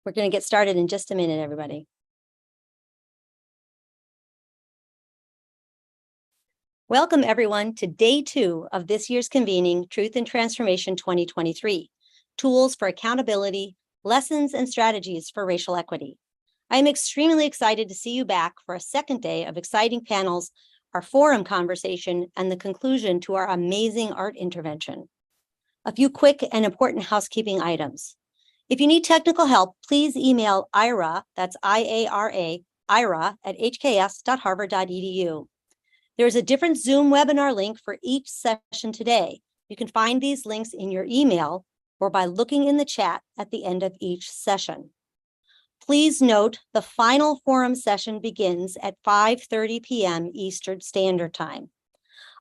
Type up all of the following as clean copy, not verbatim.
We're going to get started in just a minute, everybody. Welcome, everyone, to day 2 of this year's convening, Truth and Transformation 2023, Tools for Accountability, Lessons and Strategies for Racial Equity. I am extremely excited to see you back for a second day of exciting panels, our forum conversation, and the conclusion to our amazing art intervention. A few quick and important housekeeping items. If you need technical help, please email IARA, that's IARA, IARA at hks.harvard.edu. There is a different Zoom webinar link for each session today. You can find these links in your email or by looking in the chat at the end of each session. Please note the final forum session begins at 5:30 p.m. Eastern Standard Time.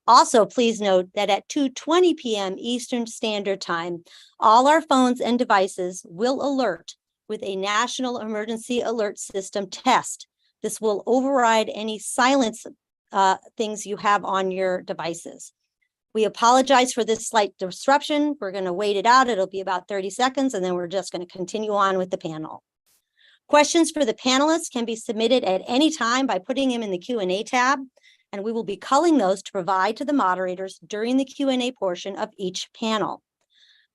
Also, please note that at 2:20 p.m. Eastern Standard Time, all our phones and devices will alert with a National Emergency Alert System test. This will override any silence things you have on your devices. We apologize for this slight disruption. We're going to wait it out. It'll be about 30 seconds, and then we're just going to continue on with the panel. Questions for the panelists can be submitted at any time by putting them in the Q&A tab, and we will be culling those to provide to the moderators during the Q&A portion of each panel.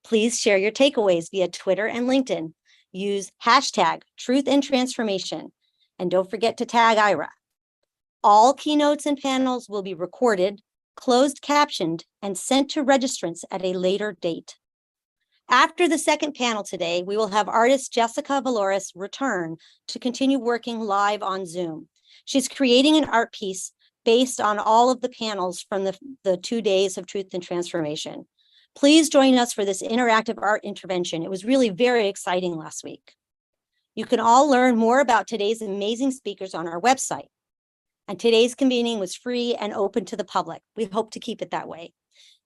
Please share your takeaways via Twitter and LinkedIn. Use hashtag Truth and Transformation, and don't forget to tag IARA. All keynotes and panels will be recorded, closed captioned, and sent to registrants at a later date. After the second panel today, we will have artist Jessica Valores return to continue working live on Zoom. She's creating an art piece based on all of the panels from the 2 days of Truth and Transformation. Please join us for this interactive art intervention. It was really very exciting last week. You can all learn more about today's amazing speakers on our website. And today's convening was free and open to the public. We hope to keep it that way.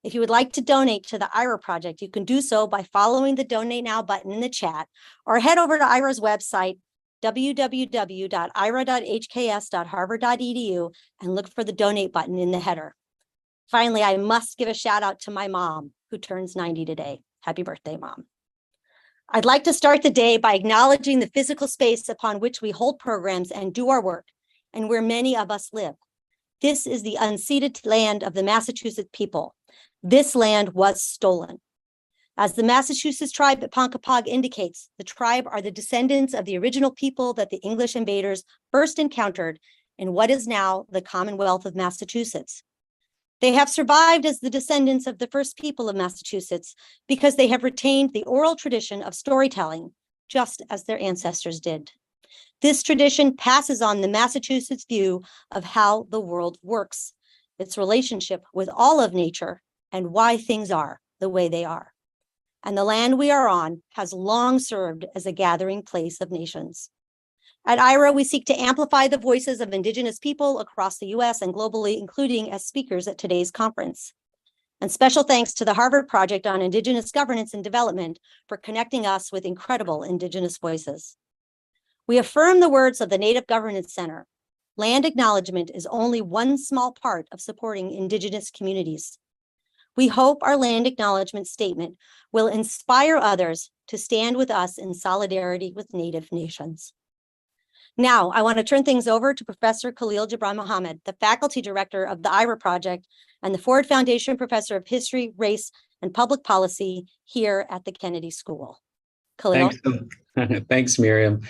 If you would like to donate to the IARA project, you can do so by following the Donate Now button in the chat, or head over to IARA's website, www.ira.hks.harvard.edu, and look for the donate button in the header. Finally, I must give a shout out to my mom, who turns 90 today. Happy birthday, Mom. I'd like to start the day by acknowledging the physical space upon which we hold programs and do our work, and where many of us live. This is the unceded land of the Massachusetts people. This land was stolen. As the Massachusetts tribe at Ponkapog indicates, the tribe are the descendants of the original people that the English invaders first encountered in what is now the Commonwealth of Massachusetts. They have survived as the descendants of the first people of Massachusetts because they have retained the oral tradition of storytelling, just as their ancestors did. This tradition passes on the Massachusetts view of how the world works, its relationship with all of nature, and why things are the way they are. And the land we are on has long served as a gathering place of nations. At IARA, we seek to amplify the voices of Indigenous people across the US and globally, including as speakers at today's conference. And special thanks to the Harvard Project on Indigenous Governance and Development for connecting us with incredible Indigenous voices. We affirm the words of the Native Governance Center. Land acknowledgement is only one small part of supporting Indigenous communities. We hope our land acknowledgement statement will inspire others to stand with us in solidarity with Native nations. Now, I want to turn things over to Professor Khalil Gibran Mohammed, the Faculty Director of the IARA Project and the Ford Foundation Professor of History, Race, and Public Policy here at the Kennedy School. Khalil. Thanks, Miriam.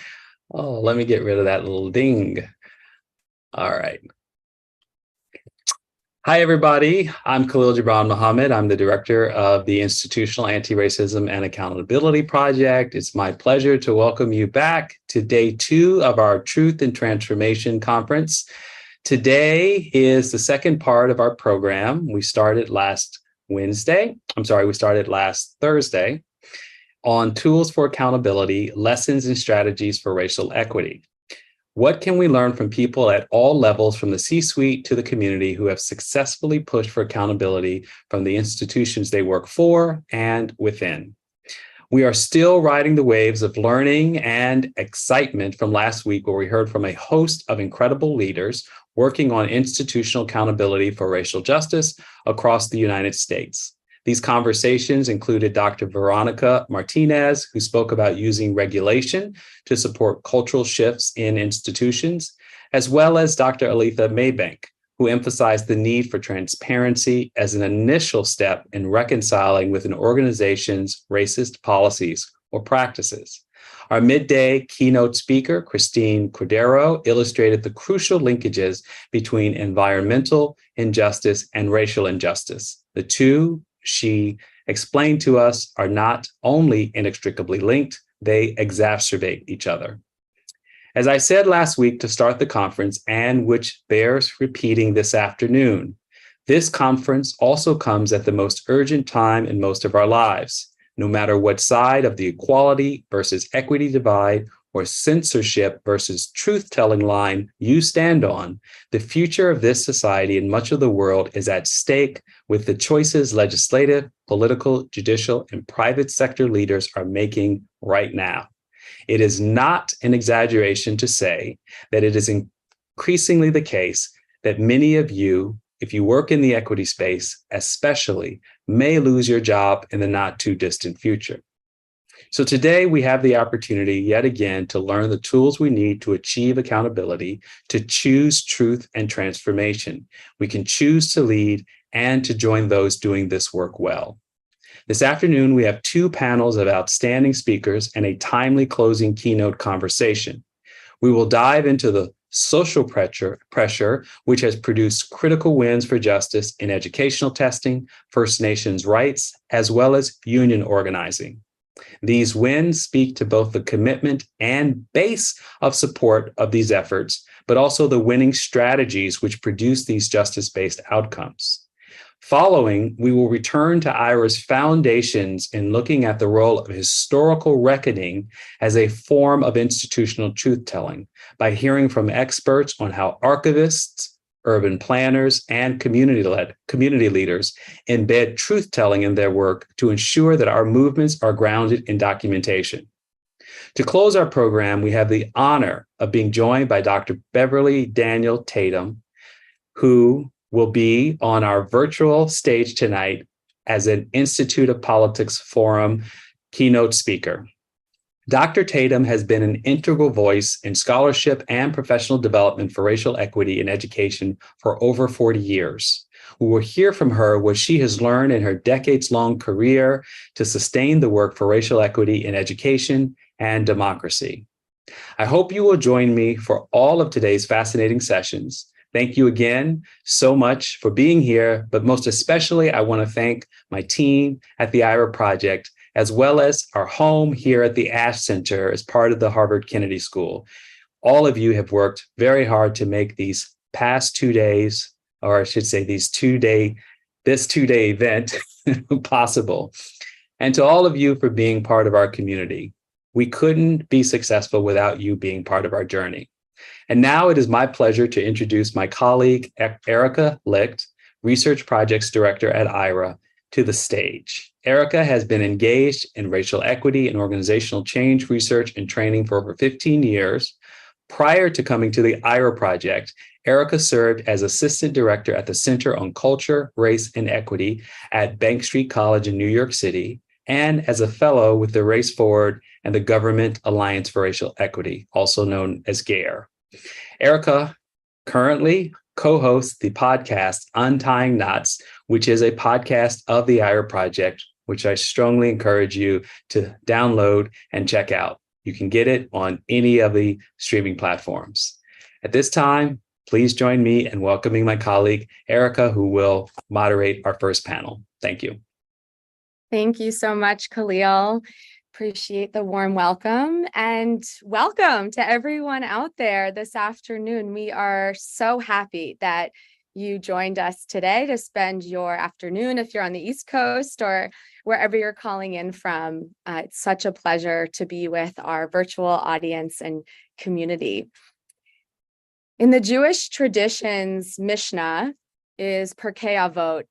Oh, let me get rid of that little ding. All right. Hi, everybody. I'm Khalil Gibran Mohammed. I'm the director of the Institutional Antiracism and Accountability Project. It's my pleasure to welcome you back to day 2 of our Truth and Transformation Conference. Today is the second part of our program. We started last Thursday on tools for accountability, lessons and strategies for racial equity. What can we learn from people at all levels, from the C-suite to the community, who have successfully pushed for accountability from the institutions they work for and within? We are still riding the waves of learning and excitement from last week, where we heard from a host of incredible leaders working on institutional accountability for racial justice across the United States. These conversations included Dr. Veronica Martinez, who spoke about using regulation to support cultural shifts in institutions, as well as Dr. Aletha Maybank, who emphasized the need for transparency as an initial step in reconciling with an organization's racist policies or practices. Our midday keynote speaker, Christine Cordero, illustrated the crucial linkages between environmental injustice and racial injustice. The two, she explained to us, are not only inextricably linked, they exacerbate each other. As I said last week to start the conference, and which bears repeating this afternoon, this conference also comes at the most urgent time in most of our lives. No matter what side of the equality versus equity divide or censorship versus truth-telling line you stand on, the future of this society and much of the world is at stake with the choices legislative, political, judicial, and private sector leaders are making right now. It is not an exaggeration to say that it is increasingly the case that many of you, if you work in the equity space, especially, may lose your job in the not too distant future. So today we have the opportunity yet again to learn the tools we need to achieve accountability, to choose truth and transformation. We can choose to lead and to join those doing this work well. This afternoon, we have two panels of outstanding speakers and a timely closing keynote conversation. We will dive into the social pressure, which has produced critical wins for justice in educational testing, First Nations rights, as well as union organizing. These wins speak to both the commitment and base of support of these efforts, but also the winning strategies which produce these justice-based outcomes. Following, we will return to IARA's foundations in looking at the role of historical reckoning as a form of institutional truth-telling by hearing from experts on how archivists, urban planners, and community leaders embed truth-telling in their work to ensure that our movements are grounded in documentation. To close our program, we have the honor of being joined by Dr. Beverly Daniel Tatum, who will be on our virtual stage tonight as an Institute of Politics Forum keynote speaker. Dr. Tatum has been an integral voice in scholarship and professional development for racial equity in education for over 40 years. We will hear from her what she has learned in her decades-long career to sustain the work for racial equity in education and democracy. I hope you will join me for all of today's fascinating sessions. Thank you again so much for being here, but most especially, I want to thank my team at the IARA Project, as well as our home here at the Ash Center as part of the Harvard Kennedy School. All of you have worked very hard to make these past 2 days, or I should say this two-day event possible. And to all of you for being part of our community. We couldn't be successful without you being part of our journey. And now it is my pleasure to introduce my colleague, Erica Licht, Research Projects Director at IARA, to the stage. Erica has been engaged in racial equity and organizational change research and training for over 15 years. Prior to coming to the IARA Project, Erica served as Assistant Director at the Center on Culture, Race, and Equity at Bank Street College in New York City, and as a fellow with the Race Forward and the Government Alliance for Racial Equity, also known as GARE. Erica currently co-hosts the podcast Untying Knots, which is a podcast of the IARA Project, which I strongly encourage you to download and check out. You can get it on any of the streaming platforms. At this time, please join me in welcoming my colleague, Erica, who will moderate our first panel. Thank you. Thank you so much, Khalil. Appreciate the warm welcome, and welcome to everyone out there this afternoon. We are so happy that you joined us today to spend your afternoon if you're on the East Coast or wherever you're calling in from. It's such a pleasure to be with our virtual audience and community. In the Jewish traditions, Mishnah is Pirkei Avot,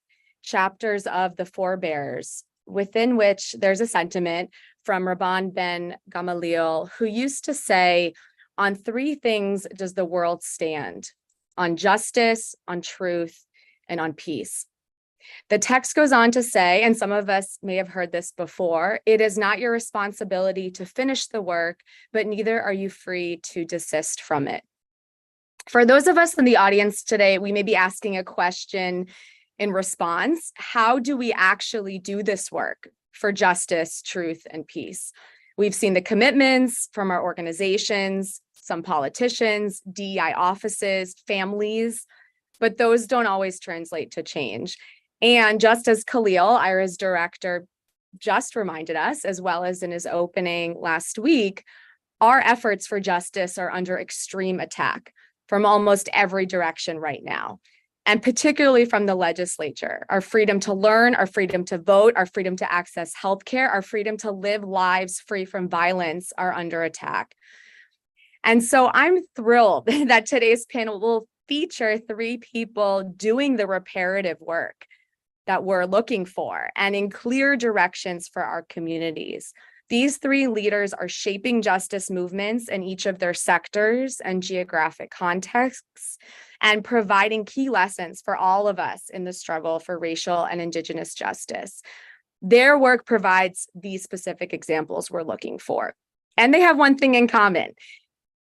chapters of the forebears, within which there's a sentiment from Rabban ben Gamaliel, who used to say, on three things does the world stand: on justice, on truth, and on peace. The text goes on to say, and some of us may have heard this before, it is not your responsibility to finish the work, but neither are you free to desist from it. For those of us in the audience today, we may be asking a question in response. How do we actually do this work for justice, truth, and peace? We've seen the commitments from our organizations, some politicians, DEI offices, families, but those don't always translate to change. And just as Khalil, IARA's director, just reminded us, as well as in his opening last week, our efforts for justice are under extreme attack from almost every direction right now, and particularly from the legislature. Our freedom to learn, our freedom to vote, our freedom to access healthcare, our freedom to live lives free from violence are under attack. And so I'm thrilled that today's panel will feature 3 people doing the reparative work that we're looking for and in clear directions for our communities. These 3 leaders are shaping justice movements in each of their sectors and geographic contexts and providing key lessons for all of us in the struggle for racial and Indigenous justice. Their work provides these specific examples we're looking for. And they have one thing in common.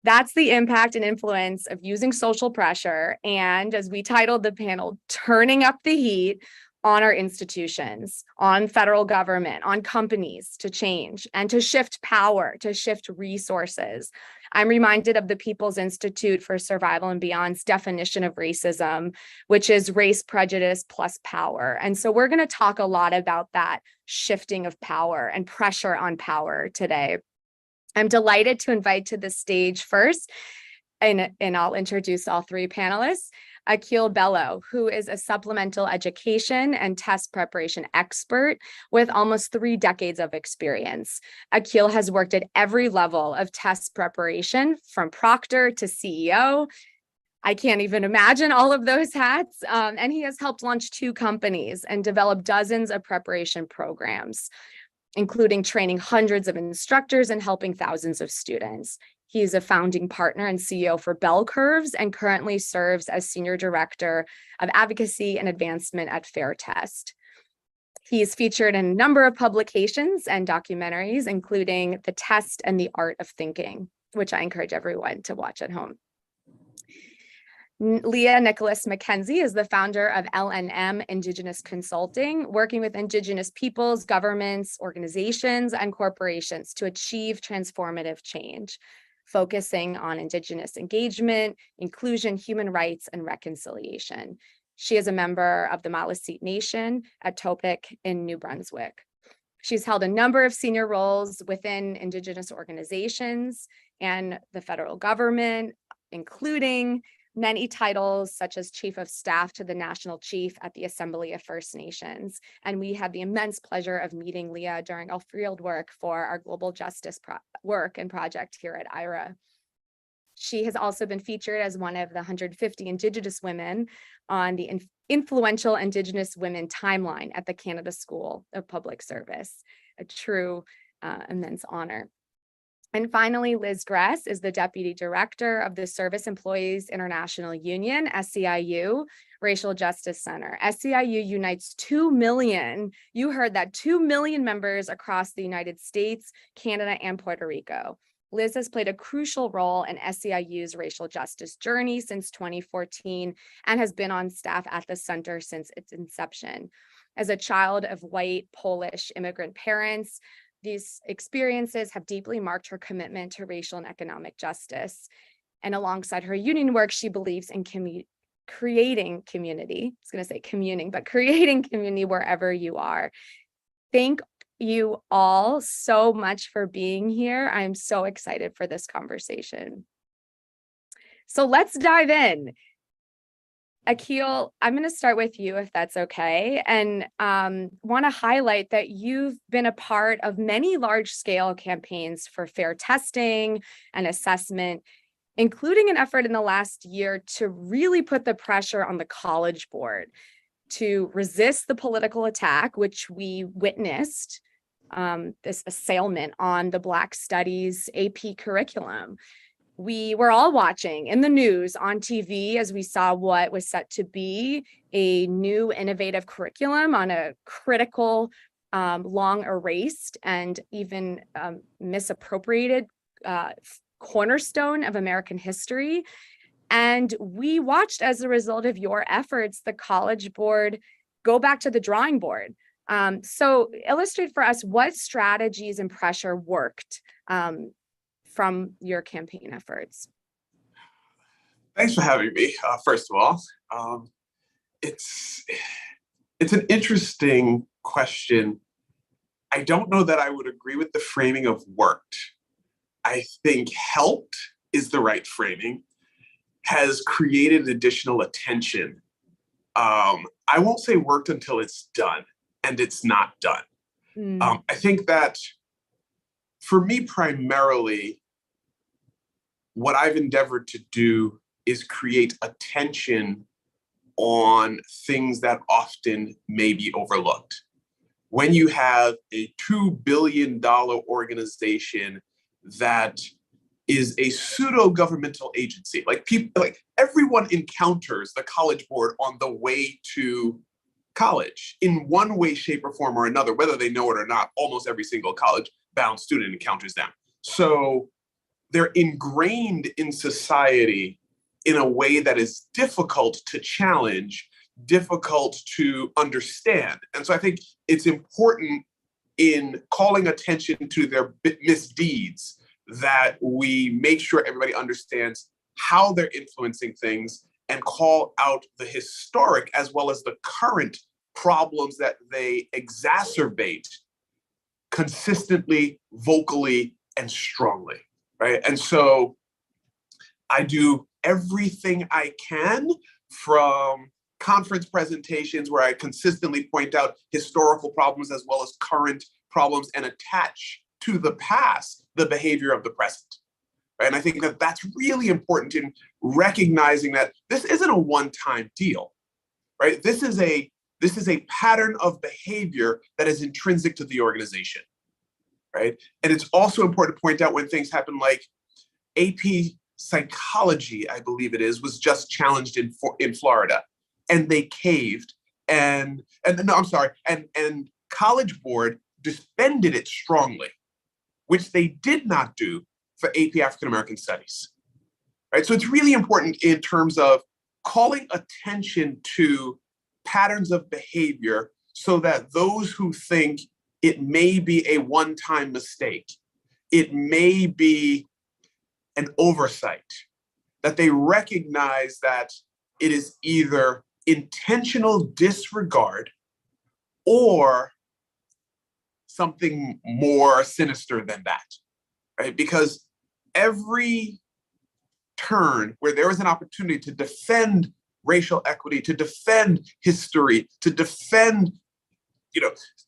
That's the impact and influence of using social pressure and, as we titled the panel, turning up the heat on our institutions, on federal government, on companies to change and to shift power, to shift resources. I'm reminded of the People's Institute for Survival and Beyond's definition of racism, which is race prejudice plus power. And so we're going to talk a lot about that shifting of power and pressure on power today. I'm delighted to invite to the stage first, and I'll introduce all 3 panelists, Akil Bello, who is a supplemental education and test preparation expert with almost 3 decades of experience. Akil has worked at every level of test preparation, from proctor to CEO. I can't even imagine all of those hats. And he has helped launch 2 companies and develop dozens of preparation programs, including training hundreds of instructors and helping thousands of students. He is a founding partner and CEO for Bell Curves and currently serves as Senior Director of Advocacy and Advancement at Fair Test. He is featured in a number of publications and documentaries, including The Test and the Art of Thinking, which I encourage everyone to watch at home. Leah Nicholas McKenzie is the founder of LNM Indigenous Consulting, working with Indigenous peoples, governments, organizations, and corporations to achieve transformative change, focusing on Indigenous engagement, inclusion, human rights, and reconciliation. She is a member of the Maliseet Nation at Topic in New Brunswick. She's held a number of senior roles within Indigenous organizations and the federal government, including many titles such as Chief of Staff to the National Chief at the Assembly of First Nations. And we had the immense pleasure of meeting Leah during our field work for our global justice work and project here at IARA. She has also been featured as one of the 150 Indigenous women on the influential Indigenous Women Timeline at the Canada School of Public Service, a true immense honor. And finally, Liz Gress is the Deputy Director of the Service Employees International Union, SEIU, Racial Justice Center. SEIU unites 2 million, you heard that, 2 million members across the United States, Canada, and Puerto Rico. Liz has played a crucial role in SEIU's racial justice journey since 2014 and has been on staff at the center since its inception. As a child of white Polish immigrant parents, these experiences have deeply marked her commitment to racial and economic justice. And alongside her union work, she believes in creating community. I was going to say communing, but creating community wherever you are. Thank you all so much for being here. I'm so excited for this conversation. So let's dive in. Akil, I'm going to start with you, if that's okay, and want to highlight that you've been a part of many large-scale campaigns for fair testing and assessment, including an effort in the last year to really put the pressure on the College Board to resist the political attack, which we witnessed, this assailment on the Black Studies AP curriculum. we were all watching in the news, on TV, as we saw what was set to be a new innovative curriculum on a critical, long erased and even misappropriated cornerstone of American history. And we watched, as a result of your efforts, the College Board go back to the drawing board. So illustrate for us what strategies and pressure worked from your campaign efforts. Thanks for having me, first of all. It's an interesting question. I don't know that I would agree with the framing of worked. I think helped is the right framing, has created additional attention. I won't say worked until it's done, and it's not done. I think that for me, primarily, what I've endeavored to do is create attention on things that often may be overlooked. When you have a $2 billion organization that is a pseudo-governmental agency, like everyone encounters the College Board on the way to college in one way, shape, or form or another, whether they know it or not. Almost every single college-bound student encounters them. So they're ingrained in society in a way that is difficult to challenge, difficult to understand. And so I think it's important in calling attention to their misdeeds that we make sure everybody understands how they're influencing things and call out the historic as well as the current problems that they exacerbate consistently, vocally, and strongly, right? And so I do everything I can, from conference presentations where I consistently point out historical problems as well as current problems and attach to the past the behavior of the present. Right? And I think that that's really important in recognizing that this isn't a one-time deal, right? This is a pattern of behavior that is intrinsic to the organization, right? And it's also important to point out when things happen, like AP psychology, I believe it is, was just challenged in Florida, and they caved. And College Board defended it strongly, which they did not do for AP African American Studies, right? So it's really important in terms of calling attention to patterns of behavior so that those who think it may be a one-time mistake, it may be an oversight, that they recognize that it is either intentional disregard or something more sinister than that, right? Because every turn where there is an opportunity to defend racial equity, to defend history, to defend,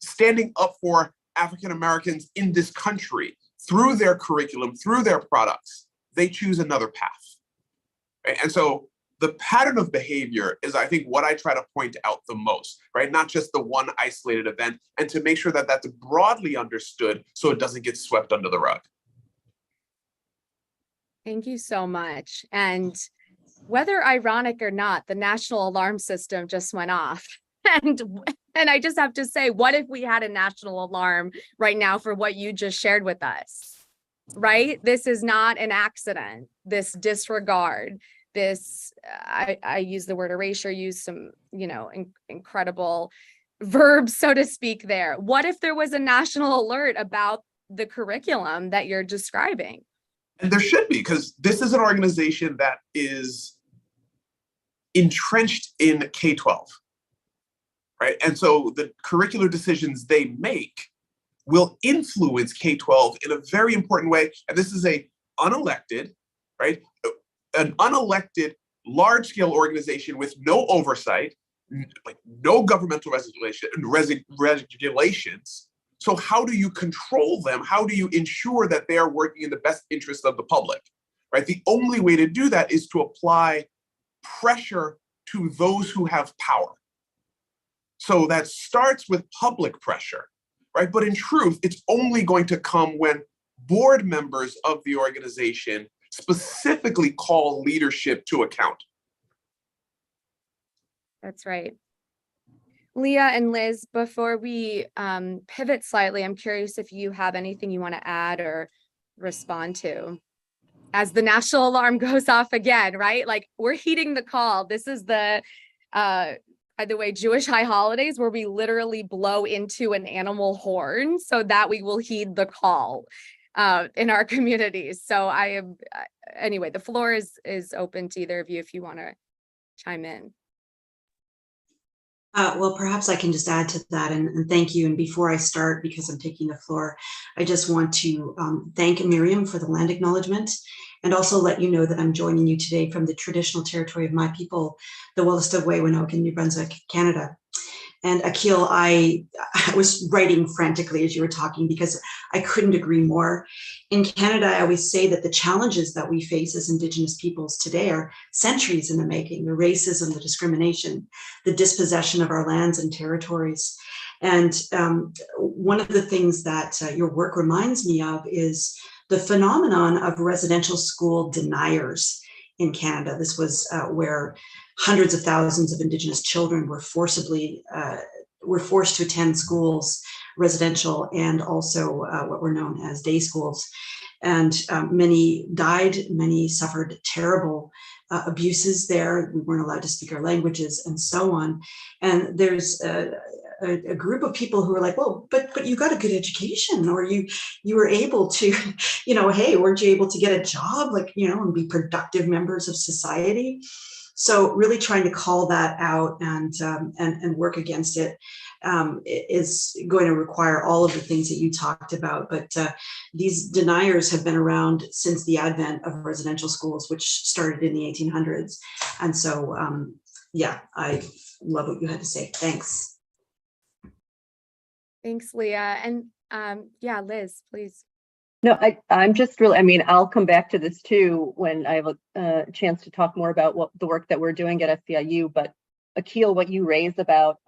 standing up for African Americans in this country through their curriculum, through their products, they choose another path, right? And so the pattern of behavior is, I think, what I try to point out the most, right? Not just the one isolated event, and to make sure that that's broadly understood so it doesn't get swept under the rug. Thank you so much. And whether ironic or not, the national alarm system just went off. And I just have to say, what if we had a national alarm right now for what you just shared with us, right? This is not an accident, this disregard, this, I use the word erasure, use some, incredible verbs, so to speak there. What if there was a national alert about the curriculum that you're describing? And there should be, because this is an organization that is entrenched in K-12, right? And so the curricular decisions they make will influence K-12 in a very important way. And this is an unelected large-scale organization with no oversight, like no governmental regulations. So how do you control them? How do you ensure that they are working in the best interest of the public, right? The only way to do that is to apply pressure to those who have power. So that starts with public pressure, right? But in truth, it's only going to come when board members of the organization specifically call leadership to account. That's right. Leah and Liz, before we pivot slightly, I'm curious if you have anything you want to add or respond to as the national alarm goes off again, right? Like, we're heeding the call. This is the, by the way, Jewish high holidays where we literally blow into an animal horn so that we will heed the call in our communities. So anyway, the floor is open to either of you if you want to chime in. Well, perhaps I can just add to that and thank you. And before I start, because I'm taking the floor, I just want to thank Miriam for the land acknowledgement and also let you know that I'm joining you today from the traditional territory of my people, the Wolastoq-Waywanoke in New Brunswick, Canada. And Akil, I was writing frantically as you were talking because I couldn't agree more. In Canada, I always say that the challenges that we face as Indigenous peoples today are centuries in the making: the racism, the discrimination, the dispossession of our lands and territories. And one of the things that your work reminds me of is the phenomenon of residential school deniers in Canada. This was where hundreds of thousands of Indigenous children were forced to attend schools, residential, and also what were known as day schools. And many died, many suffered terrible abuses there. We weren't allowed to speak our languages and so on. And there's a group of people who are like, well, but you got a good education, or you were able to, hey, weren't you able to get a job, and be productive members of society? So really trying to call that out and work against it is going to require all of the things that you talked about. But these deniers have been around since the advent of residential schools, which started in the 1800s. And so, I love what you had to say. Thanks. Thanks, Leah. And Liz, please. No, I'm just really, I'll come back to this too when I have a chance to talk more about what the work that we're doing at SCIU. But Akil, what you raised about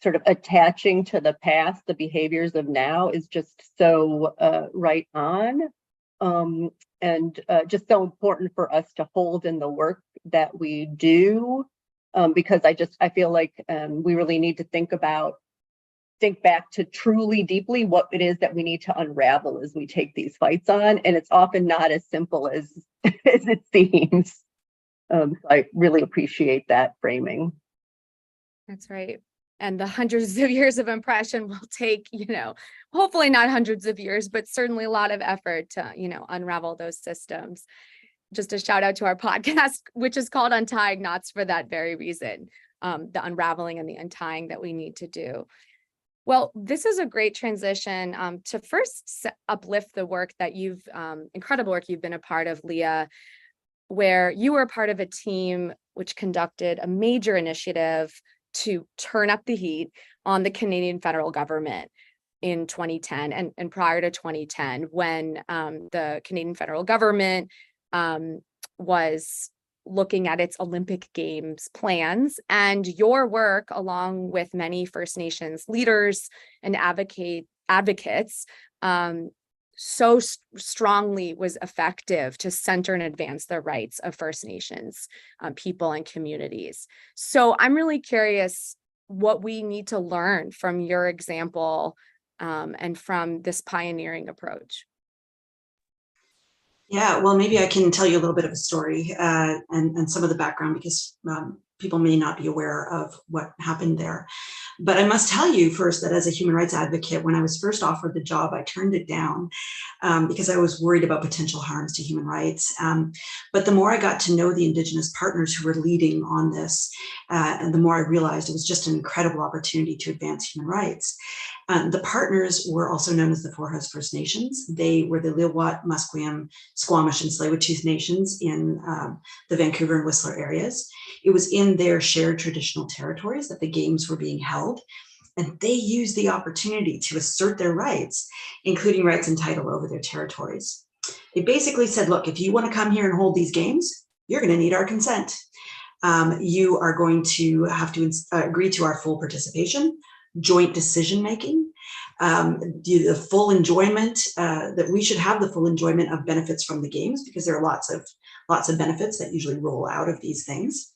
sort of attaching to the past, the behaviors of now, is just so right on, and just so important for us to hold in the work that we do, because I feel like we really need to think back to truly deeply what it is that we need to unravel as we take these fights on. And it's often not as simple as it seems. So I really appreciate that framing. That's right. And the hundreds of years of oppression will take, hopefully not hundreds of years, but certainly a lot of effort to, unravel those systems. Just a shout out to our podcast, which is called Untying Knots for that very reason, the unraveling and the untying that we need to do. Well, this is a great transition to first uplift the work that incredible work you've been a part of, Leah, where you were a part of a team which conducted a major initiative to turn up the heat on the Canadian federal government in 2010 and prior to 2010, when the Canadian federal government was looking at its Olympic Games plans, and your work, along with many First Nations leaders and advocates, so strongly was effective to center and advance the rights of First Nations people and communities. So I'm really curious what we need to learn from your example and from this pioneering approach. Yeah, well, maybe I can tell you a little bit of a story and some of the background, because people may not be aware of what happened there. But I must tell you first that as a human rights advocate, when I was first offered the job, I turned it down because I was worried about potential harms to human rights. But the more I got to know the Indigenous partners who were leading on this, and the more I realized it was just an incredible opportunity to advance human rights. The partners were also known as the Four First Nations. They were the Lilwat, Musqueam, Squamish, and Tsleil-Waututh nations in the Vancouver and Whistler areas. It was in their shared traditional territories that the games were being held, and they used the opportunity to assert their rights, including rights and title over their territories. They basically said, look, if you want to come here and hold these games, you're going to need our consent. You are going to have to agree to our full participation, joint decision-making, the full enjoyment, that we should have the full enjoyment of benefits from the games, because there are lots of benefits that usually roll out of these things.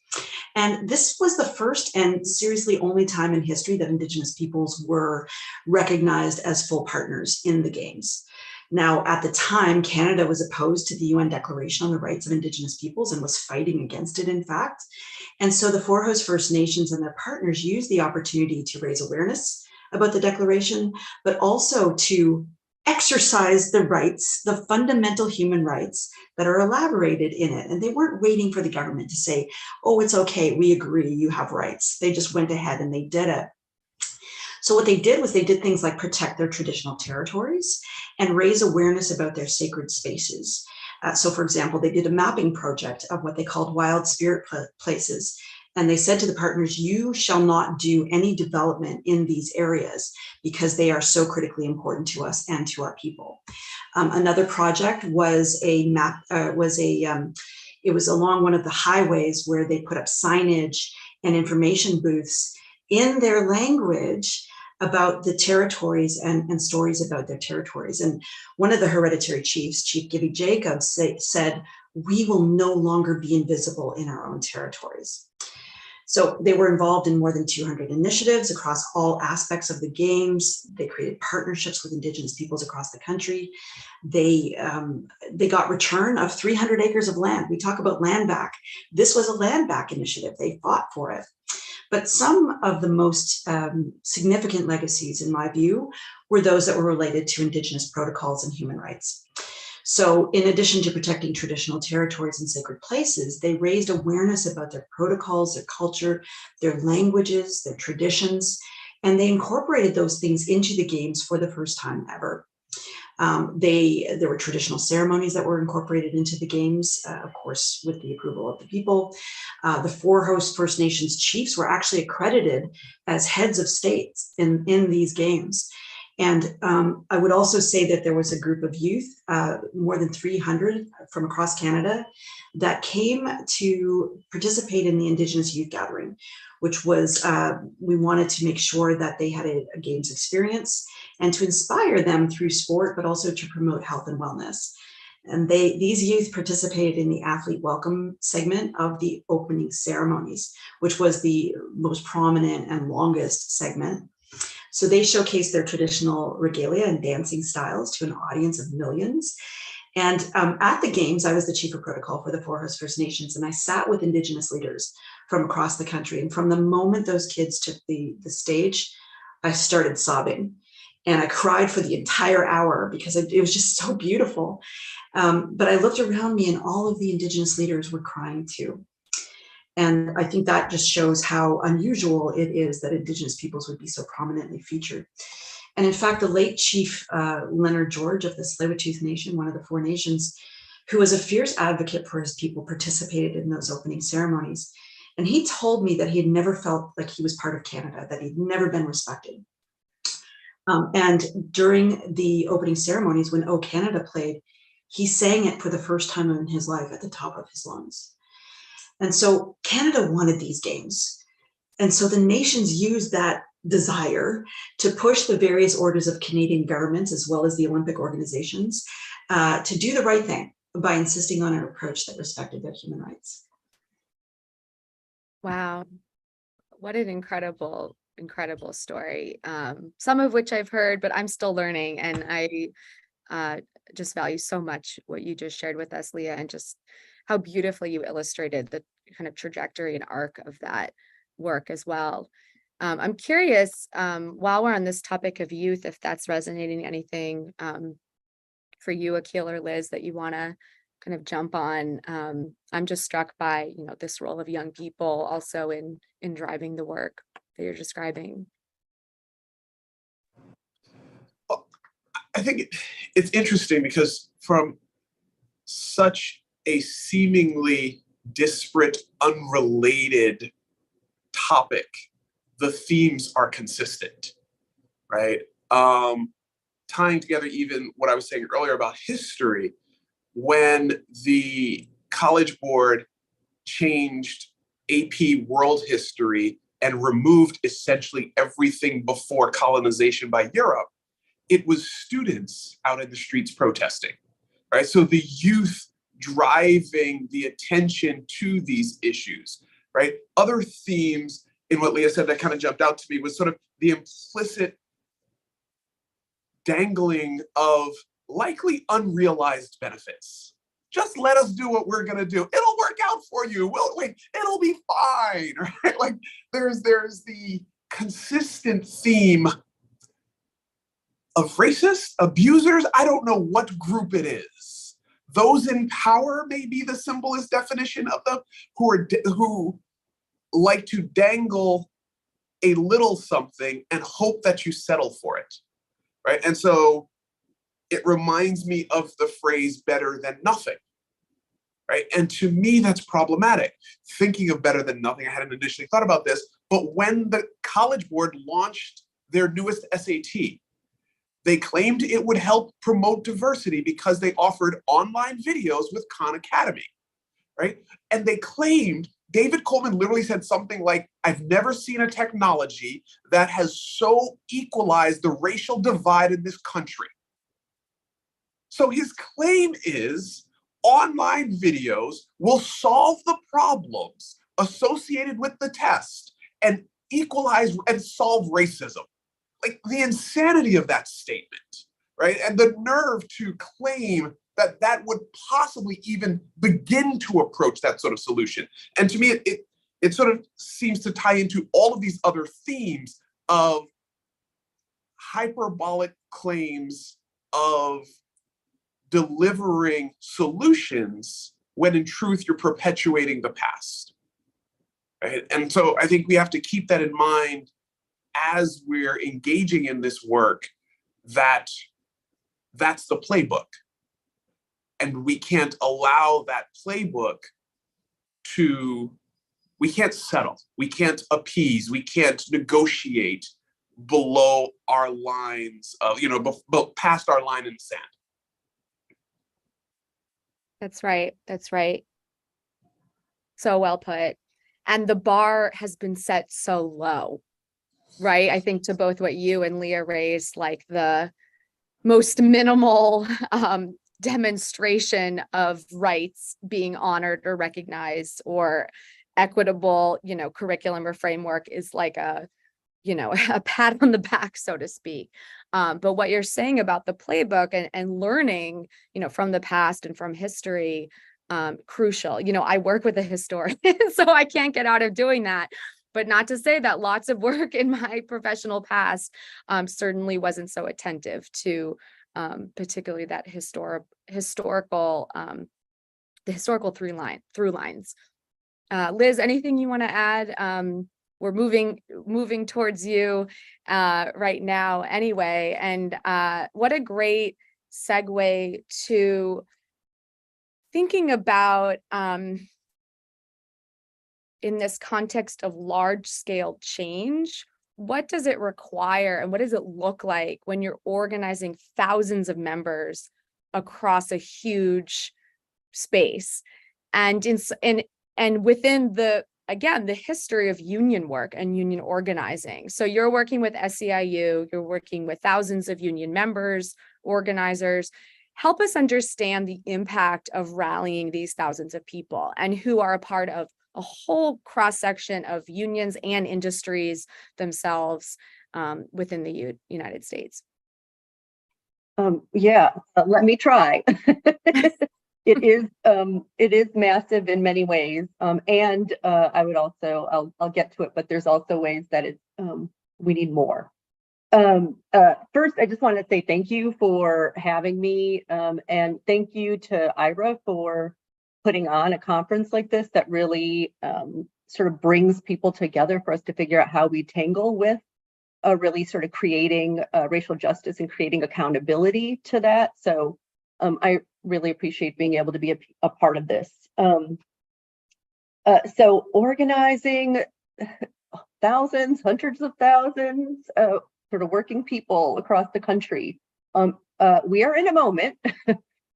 And this was the first and seriously only time in history that Indigenous peoples were recognized as full partners in the games. Now, at the time, Canada was opposed to the UN Declaration on the Rights of Indigenous Peoples and was fighting against it, in fact. And so the Forehouse First Nations and their partners used the opportunity to raise awareness about the Declaration, but also to exercise the rights, the fundamental human rights that are elaborated in it. And they weren't waiting for the government to say, oh, it's okay, we agree, you have rights. They just went ahead and they did it. So what they did was they did things like protect their traditional territories and raise awareness about their sacred spaces. So for example, they did a mapping project of what they called wild spirit places. And they said to the partners, you shall not do any development in these areas because they are so critically important to us and to our people. Another project was it was along one of the highways where they put up signage and information booths in their language about the territories and stories about their territories. And one of the hereditary chiefs, Chief Gibby Jacobs, said, we will no longer be invisible in our own territories. So they were involved in more than 200 initiatives across all aspects of the games. They created partnerships with Indigenous peoples across the country. They got return of 300 acres of land. We talk about land back. This was a land back initiative. They fought for it. But some of the most significant legacies, in my view, were those that were related to Indigenous protocols and human rights. So in addition to protecting traditional territories and sacred places, they raised awareness about their protocols, their culture, their languages, their traditions, and they incorporated those things into the games for the first time ever. There were traditional ceremonies that were incorporated into the games, of course, with the approval of the people. The Forehouse First Nations chiefs were actually accredited as heads of states in these games. And I would also say that there was a group of youth, more than 300 from across Canada, that came to participate in the Indigenous Youth Gathering, which was, we wanted to make sure that they had a games experience and to inspire them through sport, but also to promote health and wellness. And these youth participated in the athlete welcome segment of the opening ceremonies, which was the most prominent and longest segment. So they showcased their traditional regalia and dancing styles to an audience of millions. And at the games, I was the chief of protocol for the Forehouse First Nations, and I sat with Indigenous leaders from across the country. And from the moment those kids took the stage, I started sobbing. And I cried for the entire hour because it was just so beautiful. But I looked around me and all of the Indigenous leaders were crying too. And I think that just shows how unusual it is that Indigenous peoples would be so prominently featured. And in fact, the late Chief Leonard George of the Tsleil-Waututh Nation, one of the 4 nations, who was a fierce advocate for his people, participated in those opening ceremonies. And he told me that he had never felt like he was part of Canada, that he'd never been respected. And during the opening ceremonies, when O Canada played, he sang it for the first time in his life at the top of his lungs. And so Canada wanted these games. And so the nations used that desire to push the various orders of Canadian governments, as well as the Olympic organizations, to do the right thing by insisting on an approach that respected their human rights. Wow. What an incredible story. Some of which I've heard, but I'm still learning. And I just value so much what you just shared with us, Leah, and just how beautifully you illustrated the kind of trajectory and arc of that work as well. I'm curious, while we're on this topic of youth, if that's resonating anything for you, Akil or Liz, that you want to kind of jump on. I'm just struck by, this role of young people also in driving the work that you're describing. I think it's interesting because from such a seemingly disparate, unrelated topic, the themes are consistent, right? Tying together even what I was saying earlier about history, when the College Board changed AP World History and removed essentially everything before colonization by Europe, it was students out in the streets protesting, right? So the youth driving the attention to these issues, right? Other themes in what Leah said that kind of jumped out to me was sort of the implicit dangling of likely unrealized benefits. Just let us do what we're gonna do. It'll work out for you. It'll be fine, right? Like there's the consistent theme of racist abusers. I don't know what group it is. Those in power may be the simplest definition of them, who like to dangle a little something and hope that you settle for it, right? And so it reminds me of the phrase better than nothing, right? And to me, that's problematic. Thinking of better than nothing, I hadn't initially thought about this, but when the College Board launched their newest SAT, they claimed it would help promote diversity because they offered online videos with Khan Academy, right? And they claimed, David Coleman literally said something like, I've never seen a technology that has so equalized the racial divide in this country. So his claim is online videos will solve the problems associated with the test and equalize and solve racism. Like the insanity of that statement, right? And the nerve to claim that that would possibly even begin to approach that sort of solution. And to me, it sort of seems to tie into all of these other themes of hyperbolic claims of delivering solutions when in truth you're perpetuating the past, right? And so I think we have to keep that in mind as we're engaging in this work, that that's the playbook. And we can't allow that playbook we can't settle, we can't appease, we can't negotiate below our lines of, past our line in the sand. That's right. That's right. So well put. And the bar has been set so low, right? I think to both what you and Leah raised, like the most minimal demonstration of rights being honored or recognized, or equitable, curriculum or framework is like a pat on the back, so to speak. But what you're saying about the playbook and learning, from the past and from history, crucial. I work with a historian, so I can't get out of doing that. But not to say that lots of work in my professional past certainly wasn't so attentive to particularly that historical the historical through lines. Liz, anything you want to add? We're moving towards you right now anyway. And what a great segue to thinking about in this context of large scale change, what does it require and what does it look like when you're organizing thousands of members across a huge space? And within the history of union work and union organizing. So you're working with SEIU, you're working with thousands of union members, organizers. Help us understand the impact of rallying these thousands of people and who are a part of a whole cross-section of unions and industries themselves within the United States. Let me try. It is massive in many ways, and I would also I'll get to it, but there's also ways that we need more. First, I just want to say thank you for having me, and thank you to IARA for putting on a conference like this that really sort of brings people together for us to figure out how we tangle with really sort of creating racial justice and creating accountability to that. So I really appreciate being able to be a part of this. So organizing thousands, hundreds of thousands, sort of working people across the country. We are in a moment.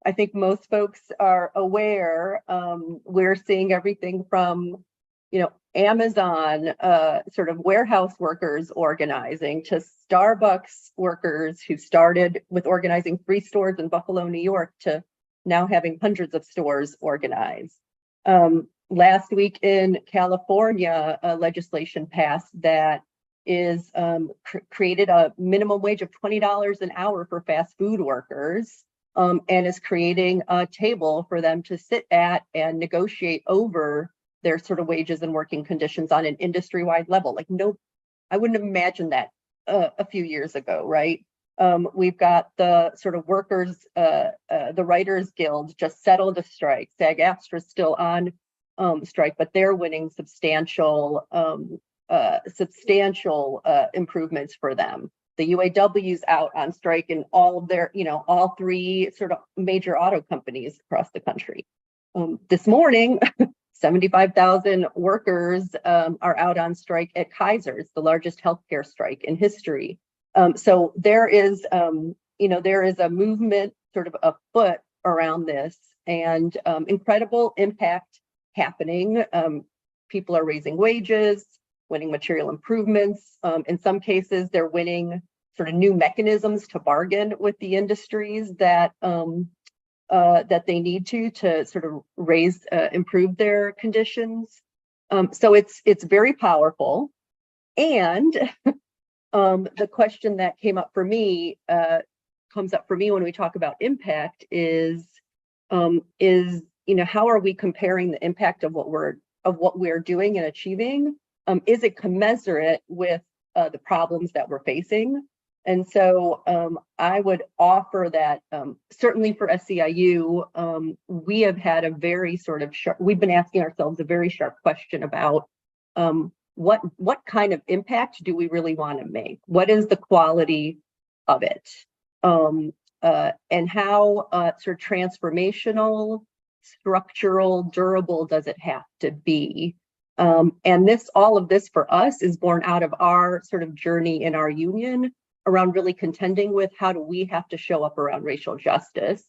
I think most folks are aware. We're seeing everything from, Amazon sort of warehouse workers organizing, to Starbucks workers who started with organizing 3 stores in Buffalo, New York, to now having hundreds of stores organized. Last week in California, legislation passed that is created a minimum wage of $20 an hour for fast food workers, and is creating a table for them to sit at and negotiate over their sort of wages and working conditions on an industry-wide level. Like, no, I wouldn't have imagined that a few years ago, right? We've got the sort of workers, the Writers Guild just settled a strike. SAG-AFTRA's still on strike, but they're winning substantial improvements for them. The UAW's out on strike in all of their, all 3 sort of major auto companies across the country. This morning, 75,000 workers are out on strike at Kaiser's, the largest healthcare strike in history. So there is, there is a movement sort of afoot around this, and incredible impact happening. People are raising wages, winning material improvements. In some cases, they're winning sort of new mechanisms to bargain with the industries that that they need to sort of improve their conditions. So it's very powerful. And the question that comes up for me when we talk about impact is how are we comparing the impact of what we're doing and achieving? Is it commensurate with the problems that we're facing? And so I would offer that certainly for SEIU, we have had a very sort of we've been asking ourselves a very sharp question about what kind of impact do we really want to make? What is the quality of it? And how sort of transformational, structural, durable does it have to be? And all of this for us is born out of our sort of journey in our union around really contending with how do we have to show up around racial justice?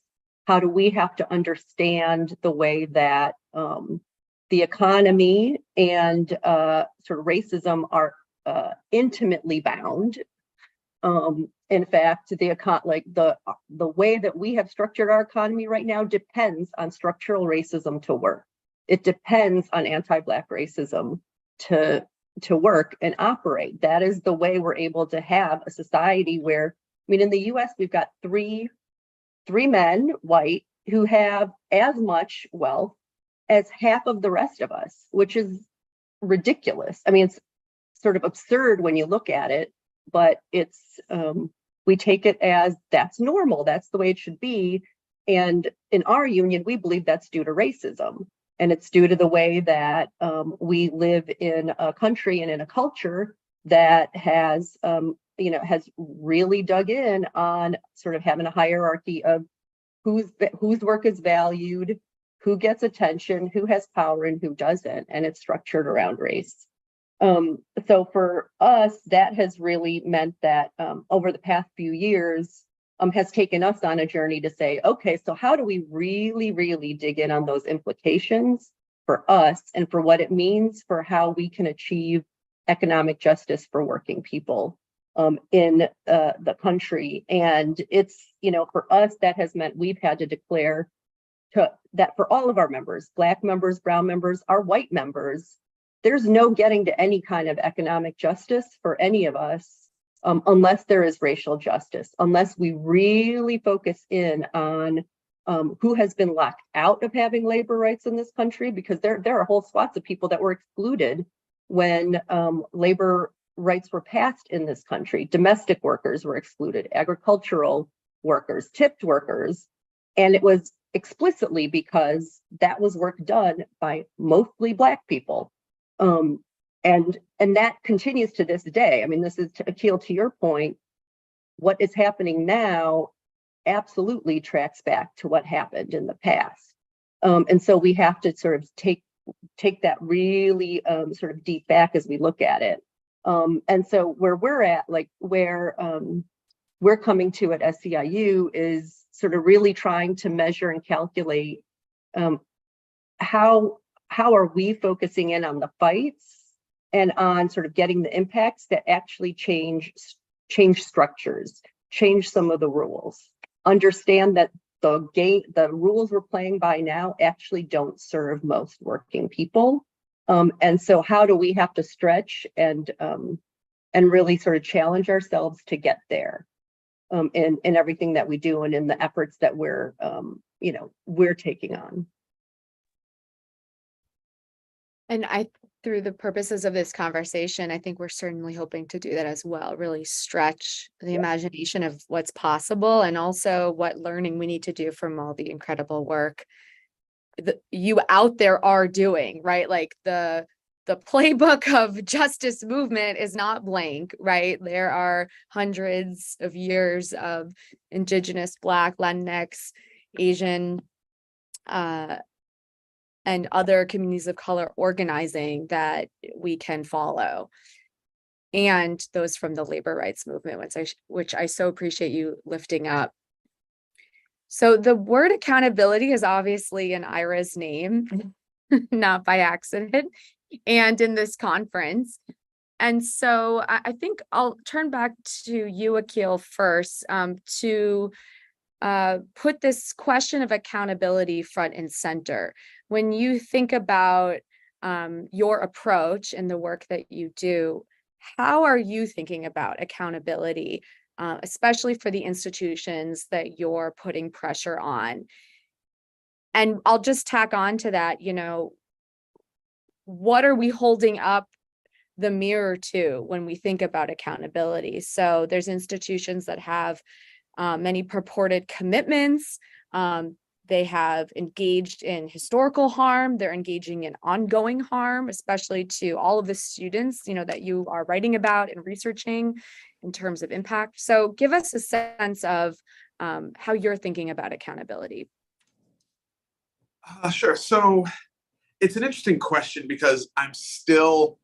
How do we have to understand the way that the economy and sort of racism are intimately bound? In fact, the way that we have structured our economy right now depends on structural racism to work. It depends on anti-Black racism to work and operate. That is the way we're able to have a society where, in the US, we've got three men, white, who have as much wealth as half of the rest of us, which is ridiculous. It's sort of absurd when you look at it, but we take it as that's normal. That's the way it should be. And in our union, we believe that's due to racism. And it's due to the way that we live in a country and in a culture that has really dug in on sort of having a hierarchy of whose work is valued, who gets attention, who has power, and who doesn't. And it's structured around race. So for us, that has really meant that over the past few years, has taken us on a journey to say, okay, so how do we really, really dig in on those implications for us and for what it means for how we can achieve economic justice for working people in the country? And it's, for us, that has meant we've had to declare that for all of our members, Black members, brown members, our white members, there's no getting to any kind of economic justice for any of us unless there is racial justice, unless we really focus in on who has been locked out of having labor rights in this country, because there are whole swaths of people that were excluded when labor rights were passed in this country. Domestic workers were excluded, agricultural workers, tipped workers, and it was explicitly because that was work done by mostly Black people. And that continues to this day. This is, Akil, to your point, what is happening now absolutely tracks back to what happened in the past. And so we have to sort of take that really sort of deep back as we look at it. And so where we're at, where we're coming to at SEIU is sort of really trying to measure and calculate how are we focusing in on the fights and on sort of getting the impacts that actually change structures, change some of the rules, understand that the rules we're playing by now actually don't serve most working people. And so how do we have to stretch and really sort of challenge ourselves to get there in everything that we do and in the efforts that we're taking on. And through the purposes of this conversation, I think we're certainly hoping to do that as well, really stretch the imagination of what's possible and also what learning we need to do from all the incredible work that you out there are doing, right? Like the playbook of justice movement is not blank, right? There are hundreds of years of Indigenous, Black, Latinx, Asian, and other communities of color organizing that we can follow. And those from the labor rights movement, which I so appreciate you lifting up. So the word accountability is obviously in IARA's name, not by accident, and in this conference. And so I think I'll turn back to you, Akil, first to put this question of accountability front and center. When you think about your approach and the work that you do, how are you thinking about accountability, especially for the institutions that you're putting pressure on? And I'll just tack on to that, what are we holding up the mirror to when we think about accountability? So there's institutions that have many purported commitments. They have engaged in historical harm. They're engaging in ongoing harm, especially to all of the students, that you are writing about and researching in terms of impact. So give us a sense of how you're thinking about accountability. Sure. So it's an interesting question because I'm still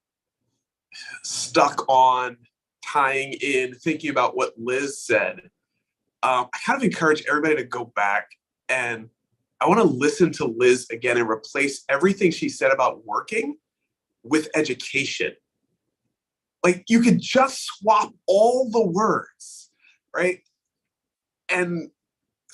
stuck on tying in, thinking about what Liz said. I kind of encourage everybody to go back and I want to listen to Liz again and replace everything she said about working with education. Like you could just swap all the words, right? And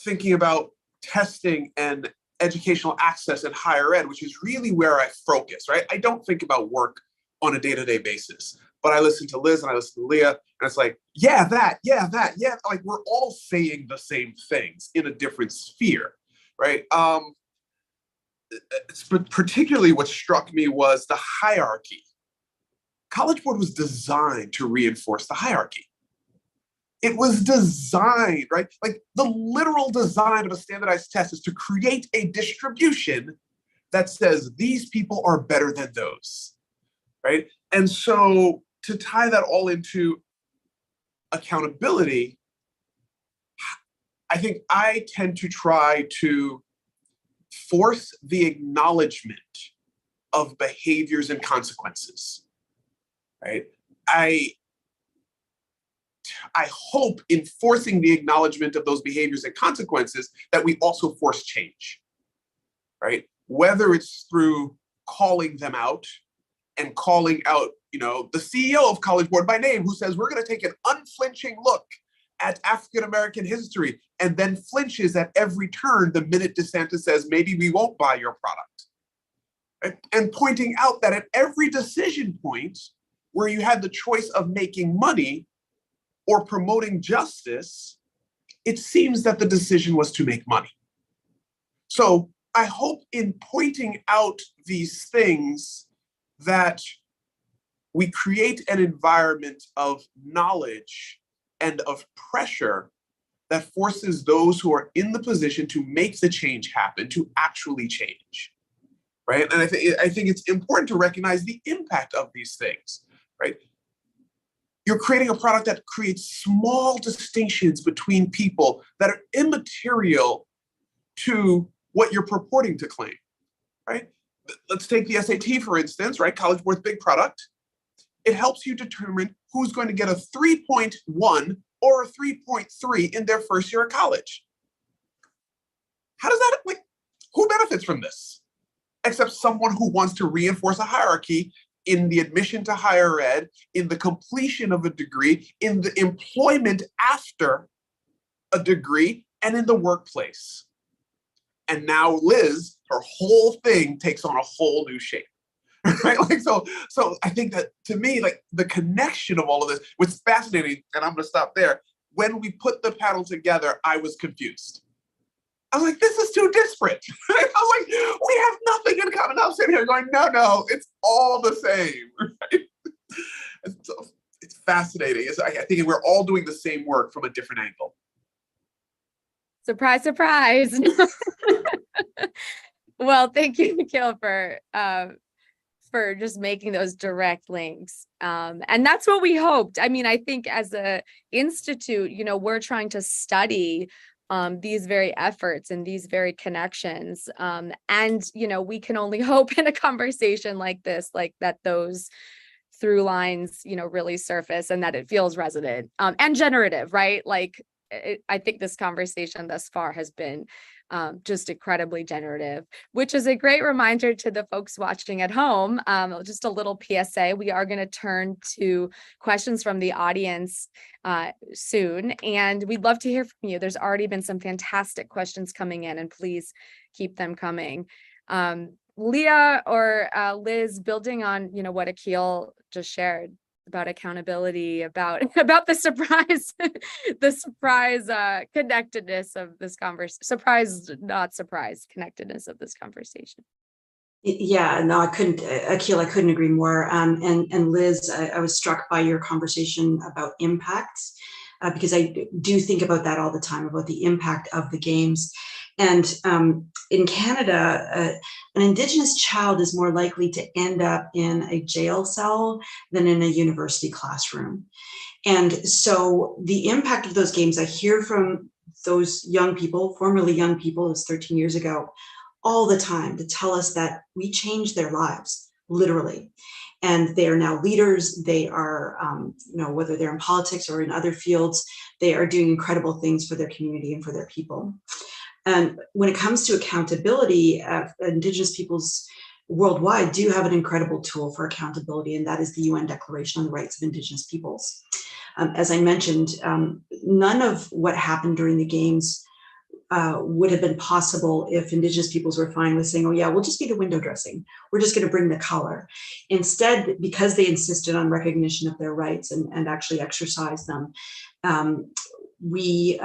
thinking about testing and educational access and higher ed, which is really where I focus, right? I don't think about work on a day-to-day basis, but I listen to Liz and I listen to Leah, and it's like, yeah, that. Like we're all saying the same things in a different sphere, right? Particularly what struck me was the hierarchy. College Board was designed to reinforce the hierarchy. It was designed, right? Like the literal design of a standardized test is to create a distribution that says these people are better than those, right? And so to tie that all into accountability, I think I tend to try to force the acknowledgement of behaviors and consequences, right? I hope in forcing the acknowledgement of those behaviors and consequences that we also force change, right? Whether it's through calling them out and calling out, the CEO of College Board by name who says, we're going to take an unflinching look at African-American history and then flinches at every turn the minute DeSantis says, maybe we won't buy your product. Right? And pointing out that at every decision point where you had the choice of making money or promoting justice, it seems that the decision was to make money. So I hope in pointing out these things that we create an environment of knowledge and of pressure that forces those who are in the position to make the change happen to actually change, right? And I think it's important to recognize the impact of these things, right? You're creating a product that creates small distinctions between people that are immaterial to what you're purporting to claim, right? Let's take the SAT, for instance, right? College Board's big product. It helps you determine who's going to get a 3.1 or a 3.3 in their first year of college. How does that, who benefits from this? Except someone who wants to reinforce a hierarchy in the admission to higher ed, in the completion of a degree, in the employment after a degree, and in the workplace. And now Liz, her whole thing takes on a whole new shape. Right? Like, so I think that, to me, like, the connection of all of this was fascinating, and I'm gonna stop there. When we put the panel together, I was confused. I was like, this is too disparate. I was like, we have nothing in common. I'm sitting here going, no, it's all the same. Right? So it's fascinating. I think we're all doing the same work from a different angle. Surprise, surprise. Well, thank you, Nikhil, for just making those direct links. And that's what we hoped. I mean, I think as a institute, we're trying to study these very efforts and these very connections. And, we can only hope in a conversation like this, like that those through lines, really surface and that it feels resonant and generative, right? Like, I think this conversation thus far has been just incredibly generative, which is a great reminder to the folks watching at home. Just a little PSA, we are going to turn to questions from the audience soon, and we'd love to hear from you. There's already been some fantastic questions coming in, and please keep them coming. Leah or Liz, building on what Akil just shared about accountability, about the surprise, connectedness of this conversation. Surprise, not surprise, connectedness of this conversation. Yeah, no, Akil, I couldn't agree more. And Liz, I was struck by your conversation about impacts, because I do think about that all the time, about the impact of the games. And in Canada, an Indigenous child is more likely to end up in a jail cell than in a university classroom. And so the impact of those games, I hear from those young people, formerly young people, it was 13 years ago, all the time, to tell us that we changed their lives, literally. And they are now leaders. They are, whether they're in politics or in other fields, they are doing incredible things for their community and for their people. And when it comes to accountability, Indigenous peoples worldwide do have an incredible tool for accountability, and that is the UN Declaration on the Rights of Indigenous Peoples. As I mentioned, none of what happened during the games would have been possible if Indigenous peoples were fine with saying, oh yeah, we'll just be the window dressing. We're just going to bring the color. Instead, because they insisted on recognition of their rights and actually exercise them, we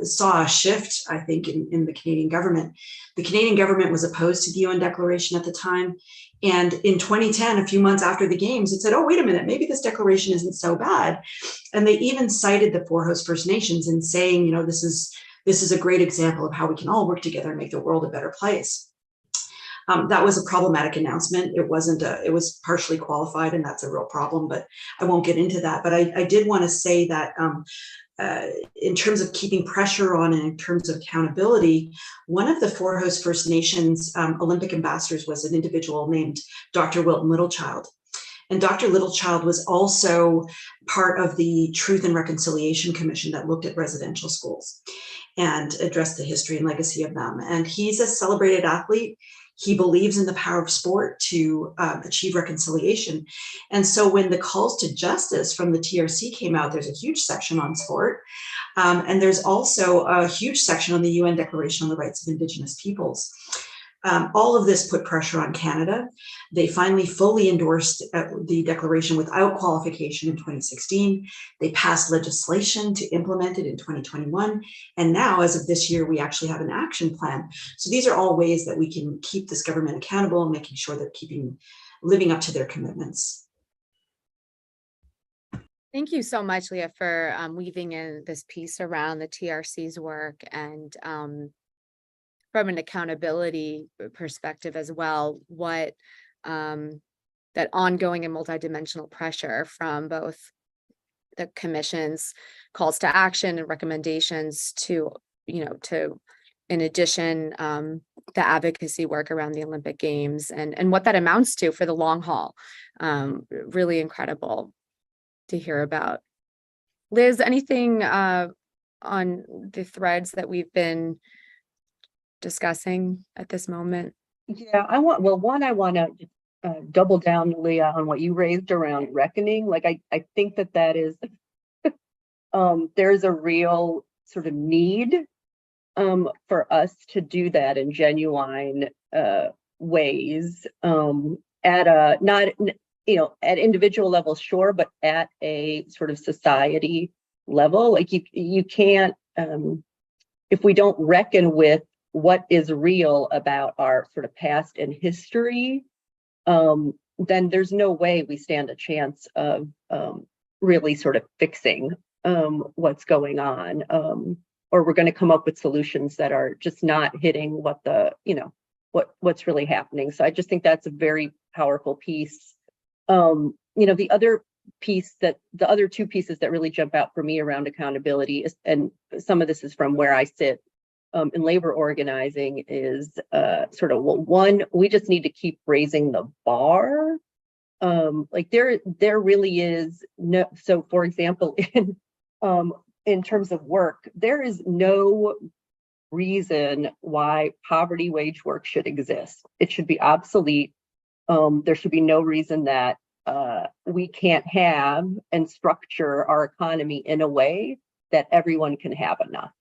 saw a shift, I think, in the Canadian government. The Canadian government was opposed to the UN Declaration at the time. And in 2010, a few months after the games, it said, oh, wait a minute, maybe this declaration isn't so bad. And they even cited the four host First Nations in saying, this is a great example of how we can all work together and make the world a better place. That was a problematic announcement. It was partially qualified, and that's a real problem, but I won't get into that. But I did want to say that in terms of keeping pressure on and in terms of accountability, one of the four host First Nations Olympic ambassadors was an individual named Dr. Wilton Littlechild. And Dr. Littlechild was also part of the Truth and Reconciliation Commission that looked at residential schools and addressed the history and legacy of them. And he's a celebrated athlete. He believes in the power of sport to achieve reconciliation. And so when the calls to justice from the TRC came out, there's a huge section on sport. And there's also a huge section on the UN Declaration on the Rights of Indigenous Peoples. All of this put pressure on Canada. They finally fully endorsed the declaration without qualification in 2016. They passed legislation to implement it in 2021. And now, as of this year, we actually have an action plan. So these are all ways that we can keep this government accountable and making sure they're living up to their commitments. Thank you so much, Leah, for weaving in this piece around the TRC's work and from an accountability perspective as well, what that ongoing and multidimensional pressure from both the commission's calls to action and recommendations to, in addition, the advocacy work around the Olympic Games and what that amounts to for the long haul. Really incredible to hear about. Liz, anything on the threads that we've been discussing at this moment? Yeah, I want to double down, Leah, on what you raised around reckoning. Like, I think that is, there's a real sort of need for us to do that in genuine ways, at a, not, at individual level, sure, but at a sort of society level. Like, you can't, if we don't reckon with what is real about our sort of past and history, then there's no way we stand a chance of really sort of fixing what's going on, or we're going to come up with solutions that are just not hitting what the, what's really happening. So I just think that's a very powerful piece. The other piece, that the other two pieces that really jump out for me around accountability is, and some of this is from where I sit in labor organizing, is sort of, well, one, we just need to keep raising the bar. Like, there really is no, so for example, in terms of work, there is no reason why poverty wage work should exist. It should be obsolete. There should be no reason that we can't have and structure our economy in a way that everyone can have enough,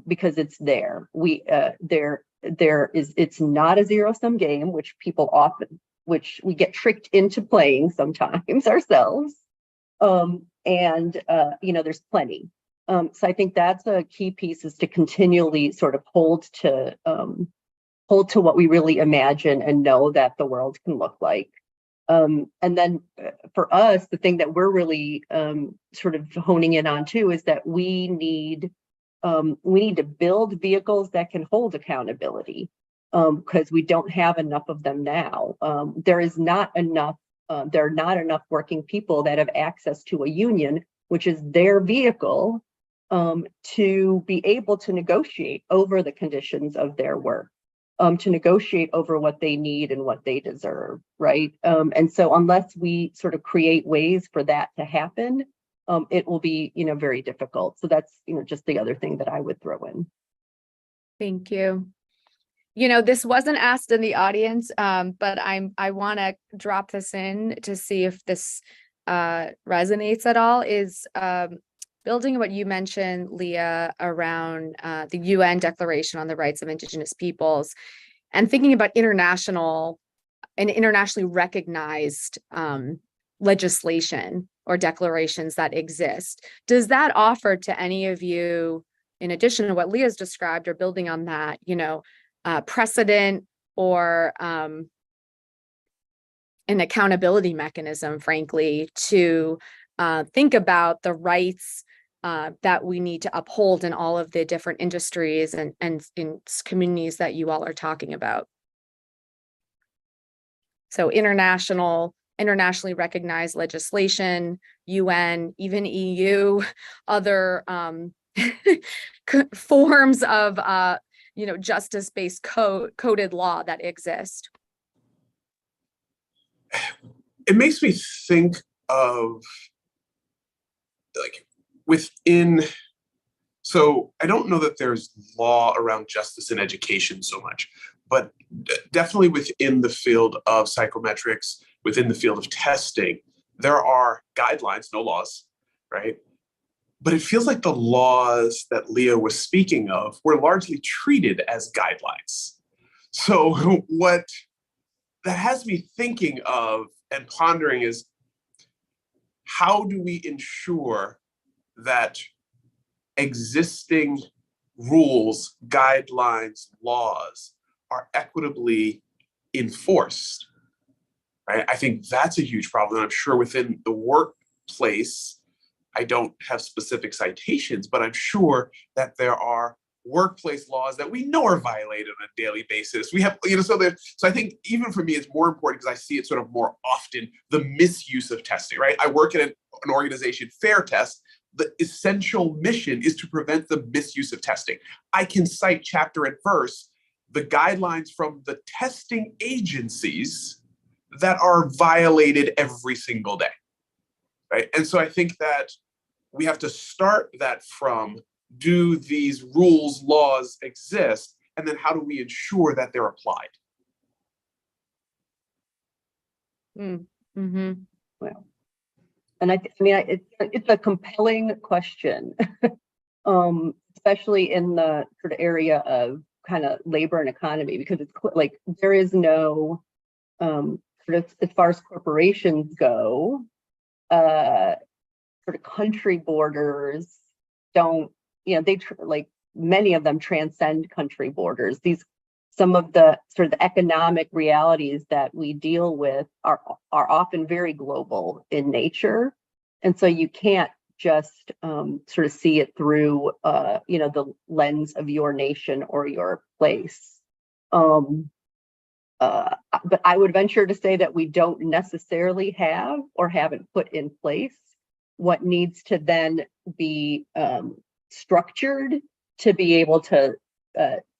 because it's there. It's not a zero-sum game, which people often, which we get tricked into playing sometimes ourselves. There's plenty. So I think that's a key piece, is to continually sort of hold to what we really imagine and know that the world can look like. And then for us, the thing that we're really sort of honing in on too is that we need to build vehicles that can hold accountability, because we don't have enough of them now. There are not enough working people that have access to a union, which is their vehicle, to be able to negotiate over the conditions of their work, to negotiate over what they need and what they deserve, right? And so unless we sort of create ways for that to happen, it will be, very difficult. So that's, just the other thing that I would throw in. Thank you. This wasn't asked in the audience, but I want to drop this in to see if this resonates at all, is building on what you mentioned, Leah, around the UN Declaration on the Rights of Indigenous Peoples, and thinking about internationally recognized legislation or declarations that exist. Does that offer to any of you, in addition to what Leah's described, or building on that, precedent or an accountability mechanism, frankly, to think about the rights that we need to uphold in all of the different industries and in communities that you all are talking about? So internationally recognized legislation, UN, even EU, other forms of justice-based coded law that exist. It makes me think of, like, so I don't know that there's law around justice and education so much, but definitely within the field of psychometrics, within the field of testing, there are guidelines, no laws, right? But it feels like the laws that Leah was speaking of were largely treated as guidelines. So what that has me thinking of and pondering is, how do we ensure that existing rules, guidelines, laws are equitably enforced, right? I think that's a huge problem. And I'm sure within the workplace, I don't have specific citations, but I'm sure that there are workplace laws that we know are violated on a daily basis. We have, so I think even for me, it's more important because I see it sort of more often, the misuse of testing, right? I work in an organization, Fair Test. The essential mission is to prevent the misuse of testing. I can cite chapter and verse the guidelines from the testing agencies that are violated every single day, right? And so I think that we have to start that from, do these rules, laws exist? And then how do we ensure that they're applied? Mm-hmm. Well, and I mean, it's a compelling question, especially in the sort of area of kind of labor and economy, because it's like there is no sort of, as far as corporations go, sort of country borders don't, they like many of them transcend country borders. Some of the sort of the economic realities that we deal with are often very global in nature, and so you can't just sort of see it through the lens of your nation or your place. But I would venture to say that we don't necessarily have or haven't put in place what needs to then be structured to be able to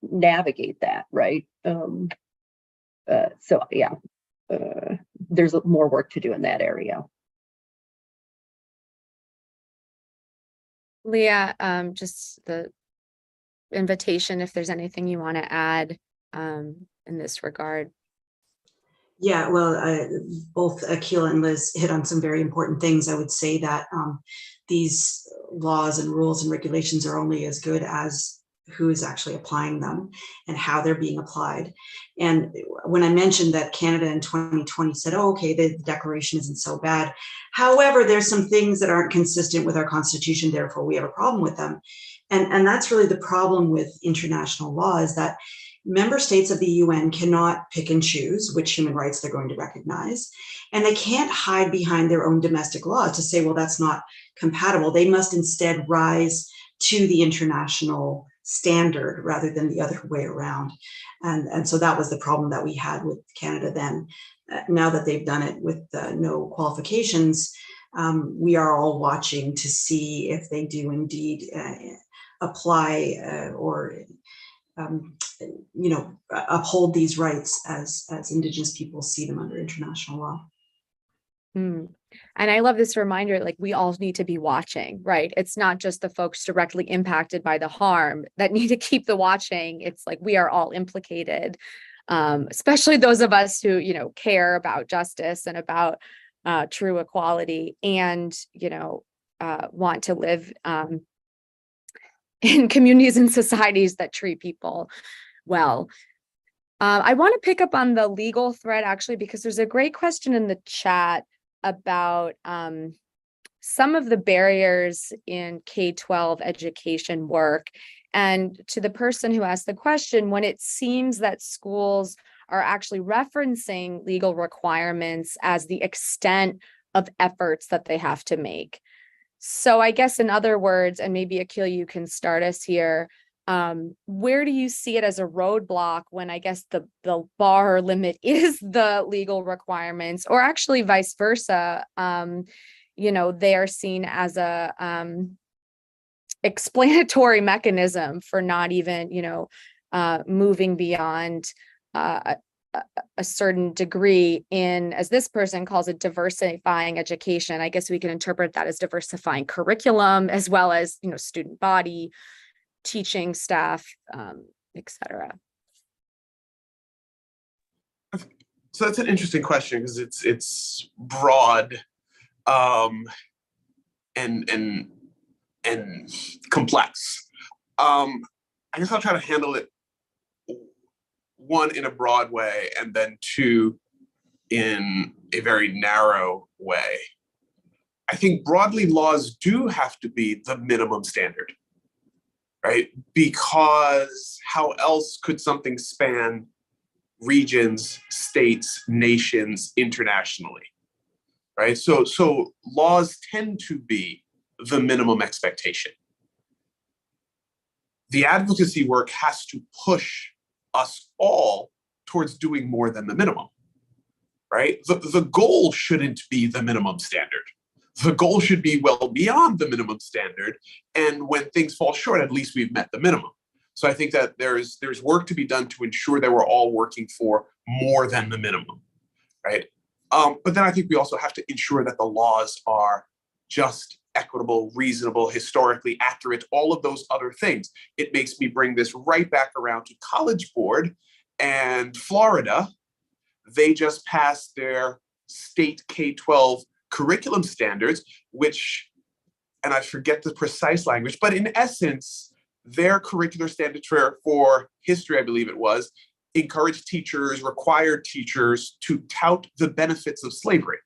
navigate that, right? So yeah, there's more work to do in that area. Leah, just the invitation, if there's anything you want to add in this regard. Yeah, well, both Akil and Liz hit on some very important things. I would say that these laws and rules and regulations are only as good as who is actually applying them and how they're being applied. And when I mentioned that Canada in 2020 said, oh, okay, the declaration isn't so bad. However, there's some things that aren't consistent with our Constitution, therefore we have a problem with them. And that's really the problem with international law, is that member states of the UN cannot pick and choose which human rights they're going to recognize. And they can't hide behind their own domestic law to say, well, that's not compatible. They must instead rise to the international standard rather than the other way around. And so that was the problem that we had with Canada then. Now that they've done it with no qualifications, we are all watching to see if they do indeed apply or uphold these rights as Indigenous people see them under international law. And I love this reminder, like we all need to be watching, right? It's not just the folks directly impacted by the harm that need to keep the watching. It's like we are all implicated, especially those of us who, care about justice and about true equality and, want to live in communities and societies that treat people well. I want to pick up on the legal thread, actually, because there's a great question in the chat about some of the barriers in K-12 education work. And to the person who asked the question, when it seems that schools are actually referencing legal requirements as the extent of efforts that they have to make. So I guess in other words, and maybe Akil, you can start us here, where do you see it as a roadblock when I guess the bar or limit is the legal requirements, or actually vice versa? They are seen as a explanatory mechanism for not even, moving beyond a certain degree in, as this person calls it, diversifying education. I guess we can interpret that as diversifying curriculum as well as, student body, teaching staff, etc. So that's an interesting question because it's broad and complex. I guess I'll try to handle it, one, in a broad way, and then two, in a very narrow way. I think broadly laws do have to be the minimum standard, right? Because how else could something span regions, states, nations, internationally, right? So laws tend to be the minimum expectation. The advocacy work has to push us all towards doing more than the minimum, right? The goal shouldn't be the minimum standard. The goal should be well beyond the minimum standard. And when things fall short, at least we've met the minimum. So I think that there's work to be done to ensure that we're all working for more than the minimum, right? But then I think we also have to ensure that the laws are just, equitable, reasonable, historically accurate, all of those other things. It makes me bring this right back around to College Board and Florida. They just passed their state K-12 curriculum standards, which, and I forget the precise language, but in essence, their curricular standards for history, I believe it was, encouraged teachers, required teachers to tout the benefits of slavery,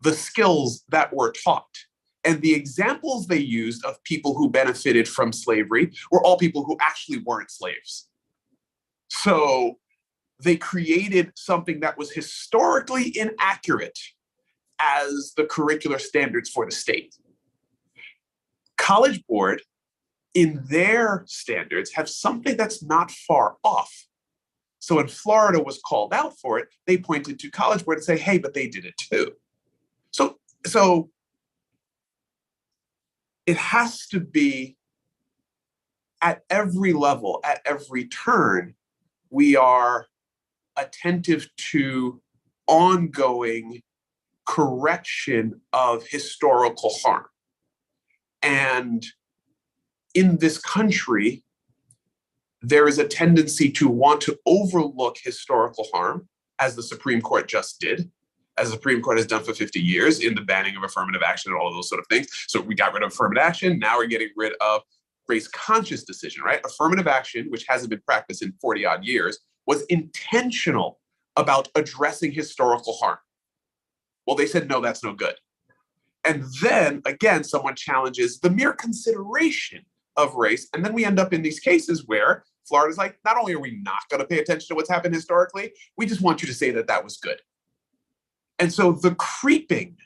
the skills that were taught. And the examples they used of people who benefited from slavery were all people who actually weren't slaves. So they created something that was historically inaccurate as the curricular standards for the state. College Board, in their standards, have something that's not far off. So when Florida was called out for it, they pointed to College Board and say, hey, but they did it too. So it has to be at every level, at every turn, we are attentive to ongoing correction of historical harm. And in this country, there is a tendency to want to overlook historical harm, as the Supreme Court just did, as the Supreme Court has done for 50 years in the banning of affirmative action and all of those sort of things. So we got rid of affirmative action. Now we're getting rid of race-conscious decision, right? Affirmative action, which hasn't been practiced in 40 odd years, was intentional about addressing historical harm. Well, they said, no, that's no good. And then again, someone challenges the mere consideration of race. And then we end up in these cases where Florida's like, not only are we not going to pay attention to what's happened historically, we just want you to say that that was good. And so the creeping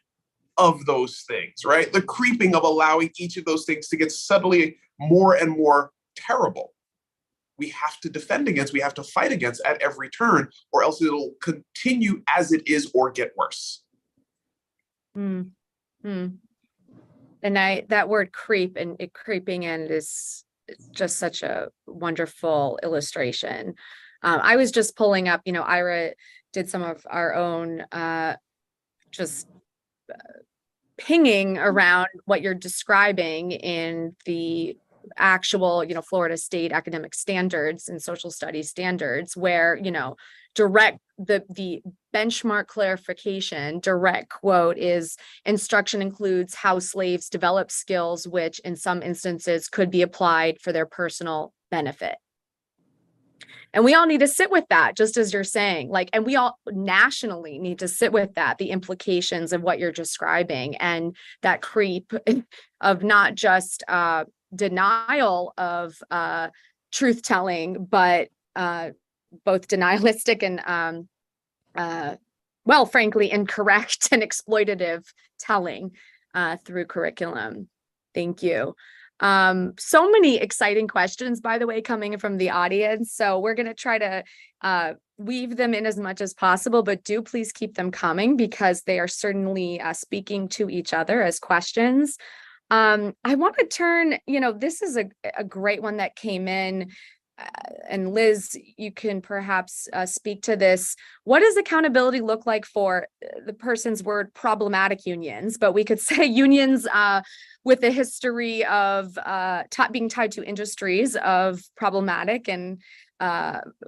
of those things, right? The creeping of allowing each of those things to get subtly more and more terrible. We have to defend against, we have to fight against at every turn, or else it'll continue as it is or get worse. And that word creep and it creeping in is just such a wonderful illustration. I was just pulling up, IARA did some of our own pinging around what you're describing in the actual, Florida state academic standards and social studies standards, where, direct the benchmark clarification, direct quote is, instruction includes how slaves develop skills, which in some instances could be applied for their personal benefit. And we all need to sit with that, just as you're saying, and we all nationally need to sit with that, the implications of what you're describing, and that creep of not just denial of truth telling, but both denialistic and, frankly, incorrect and exploitative telling through curriculum. Thank you. So many exciting questions, by the way, coming from the audience. So we're going to try to weave them in as much as possible, but do please keep them coming, because they are certainly speaking to each other as questions. I want to turn, this is a great one that came in. And Liz, you can perhaps speak to this. What does accountability look like for the person's word problematic unions, but we could say unions with a history of being tied to industries of problematic and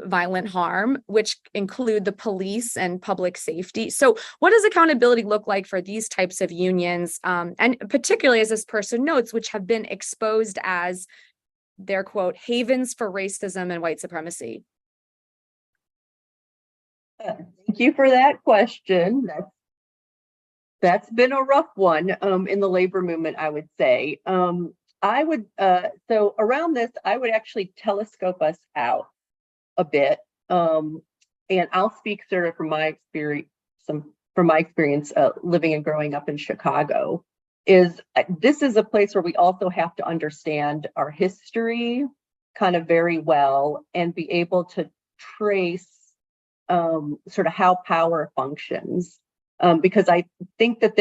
violent harm, which include the police and public safety. So what does accountability look like for these types of unions? And particularly, as this person notes, which have been exposed as their quote, havens for racism and white supremacy? Thank you for that question. That's been a rough one in the labor movement, I would say. So around this, I would actually telescope us out a bit. And I'll speak sort of from my experience living and growing up in Chicago. This is a place where we also have to understand our history kind of very well and be able to trace sort of how power functions. Because I think that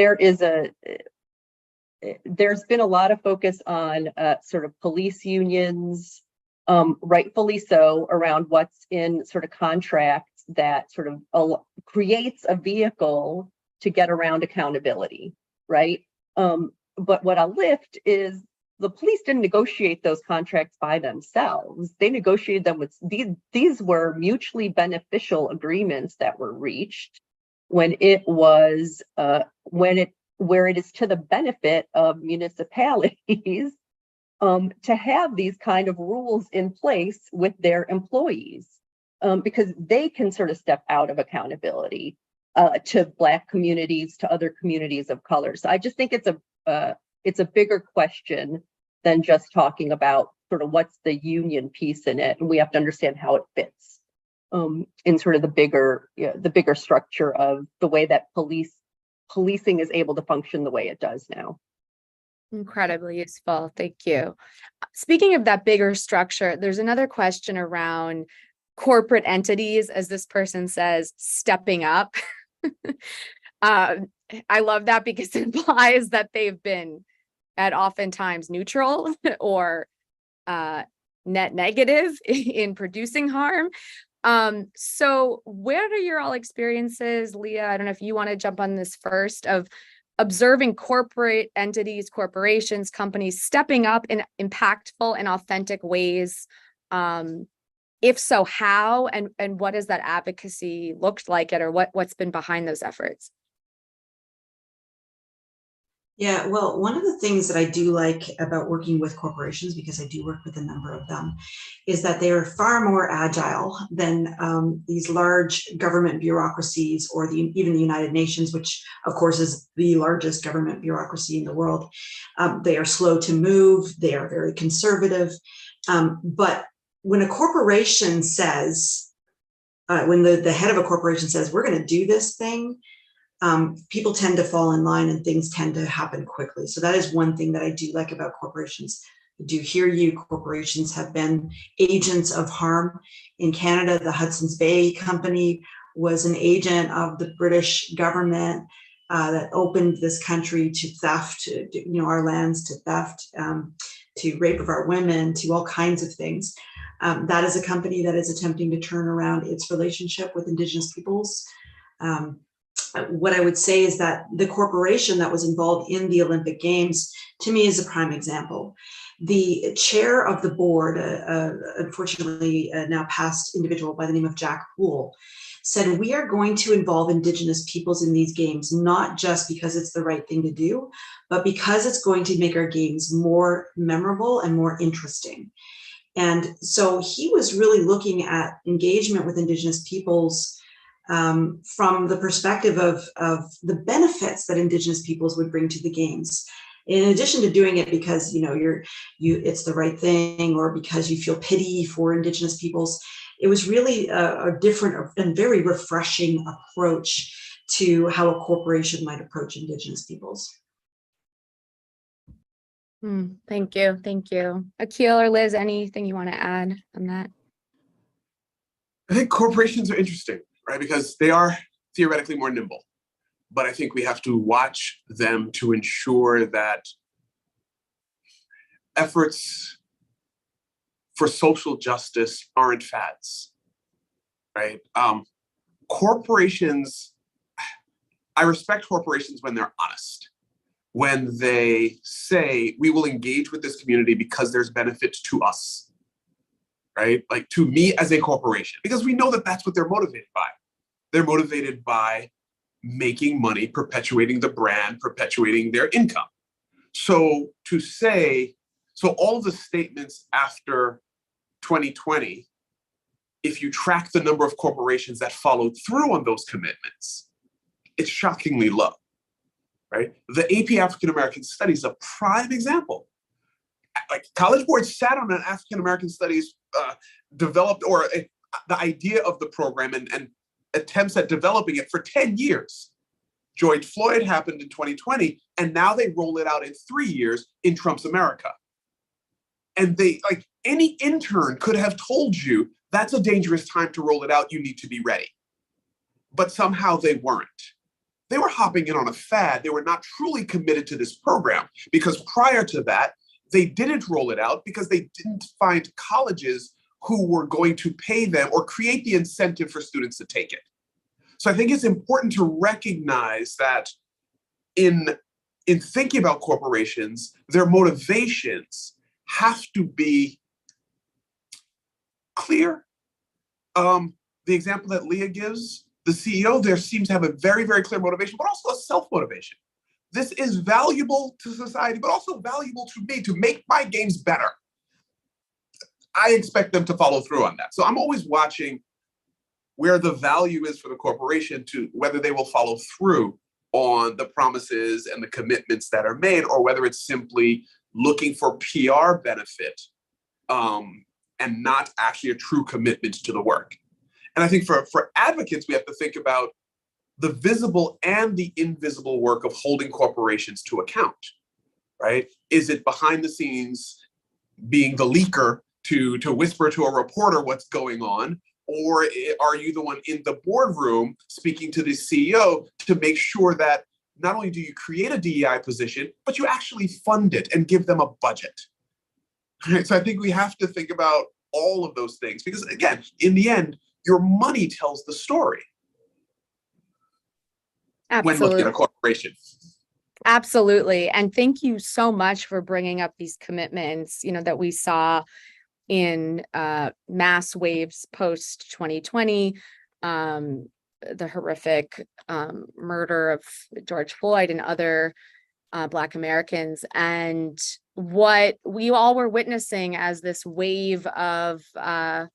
there's been a lot of focus on sort of police unions, rightfully so, around what's in sort of contracts that sort of creates a vehicle to get around accountability, right? But what I'll lift is the police didn't negotiate those contracts by themselves. They negotiated them with these were mutually beneficial agreements that were reached when it was where it is to the benefit of municipalities to have these kind of rules in place with their employees, because they can sort of step out of accountability to Black communities, to other communities of color. So I just think it's a bigger question than just talking about sort of what's the union piece in it, and we have to understand how it fits in sort of the bigger structure of the way that policing is able to function the way it does now. Incredibly useful. Thank you. Speaking of that bigger structure, there's another question around corporate entities, as this person says, stepping up. I love that because it implies that they've been at oftentimes neutral or net negative in producing harm. So where are your all experiences, Leah? I don't know if you want to jump on this first, of observing corporate entities, corporations, companies stepping up in impactful and authentic ways. If so, how, and what has that advocacy looked like it, or what's been behind those efforts? Yeah, well, one of the things that I do like about working with corporations, because I do work with a number of them, is that they are far more agile than these large government bureaucracies or even the United Nations, which of course is the largest government bureaucracy in the world. They are slow to move, they are very conservative. But when a corporation says, when the head of a corporation says, we're going to do this thing, people tend to fall in line and things tend to happen quickly. So that is one thing that I do like about corporations. I do hear you, corporations have been agents of harm. In Canada, the Hudson's Bay Company was an agent of the British government that opened this country to theft, our lands to theft, to rape of our women, to all kinds of things. That is a company that is attempting to turn around its relationship with Indigenous peoples. What I would say is that the corporation that was involved in the Olympic Games, to me, is a prime example. The chair of the board, unfortunately now passed individual by the name of Jack Poole, said, we are going to involve Indigenous peoples in these games, not just because it's the right thing to do, but because it's going to make our games more memorable and more interesting. And so he was really looking at engagement with Indigenous peoples from the perspective of the benefits that Indigenous peoples would bring to the games. In addition to doing it because it's the right thing, or because you feel pity for Indigenous peoples, it was really a different and very refreshing approach to how a corporation might approach Indigenous peoples. Thank you. Thank you. Akil or Liz, anything you want to add on that? I think corporations are interesting, right? Because they are theoretically more nimble. But I think we have to watch them to ensure that efforts for social justice aren't fads, right? Corporations, I respect corporations when they're honest, when they say, we will engage with this community because there's benefits to us, right? Like to me as a corporation, because we know that that's what they're motivated by. They're motivated by making money, perpetuating the brand, perpetuating their income. So all of the statements after 2020, if you track the number of corporations that followed through on those commitments, it's shockingly low, right? The AP African American Studies is a prime example. Like College Board sat on an African American Studies developed, or the idea of the program and attempts at developing it for 10 years. George Floyd happened in 2020, and now they roll it out in 3 years in Trump's America. And any intern could have told you that's a dangerous time to roll it out. You need to be ready. But somehow they weren't. They were hopping in on a fad. They were not truly committed to this program, because prior to that, they didn't roll it out because they didn't find colleges who were going to pay them or create the incentive for students to take it. So I think it's important to recognize that in thinking about corporations, their motivations have to be clear. The example that Leah gives the CEO there seems to have a very, very clear motivation, but also a self-motivation. This is valuable to society, but also valuable to me to make my games better. I expect them to follow through on that. So I'm always watching where the value is for the corporation to whether they will follow through on the promises and the commitments that are made, or whether it's simply looking for PR benefit and not actually a true commitment to the work. And I think for advocates, we have to think about the visible and the invisible work of holding corporations to account, right? Is it behind the scenes being the leaker to whisper to a reporter what's going on? Or are you the one in the boardroom speaking to the CEO to make sure that not only do you create a DEI position, but you actually fund it and give them a budget? Right? So I think we have to think about all of those things because, again, in the end, your money tells the story. Absolutely. When looking at a corporation. Absolutely. And thank you so much for bringing up these commitments, that we saw in mass waves post 2020, the horrific murder of George Floyd and other Black Americans, and what we all were witnessing as this wave of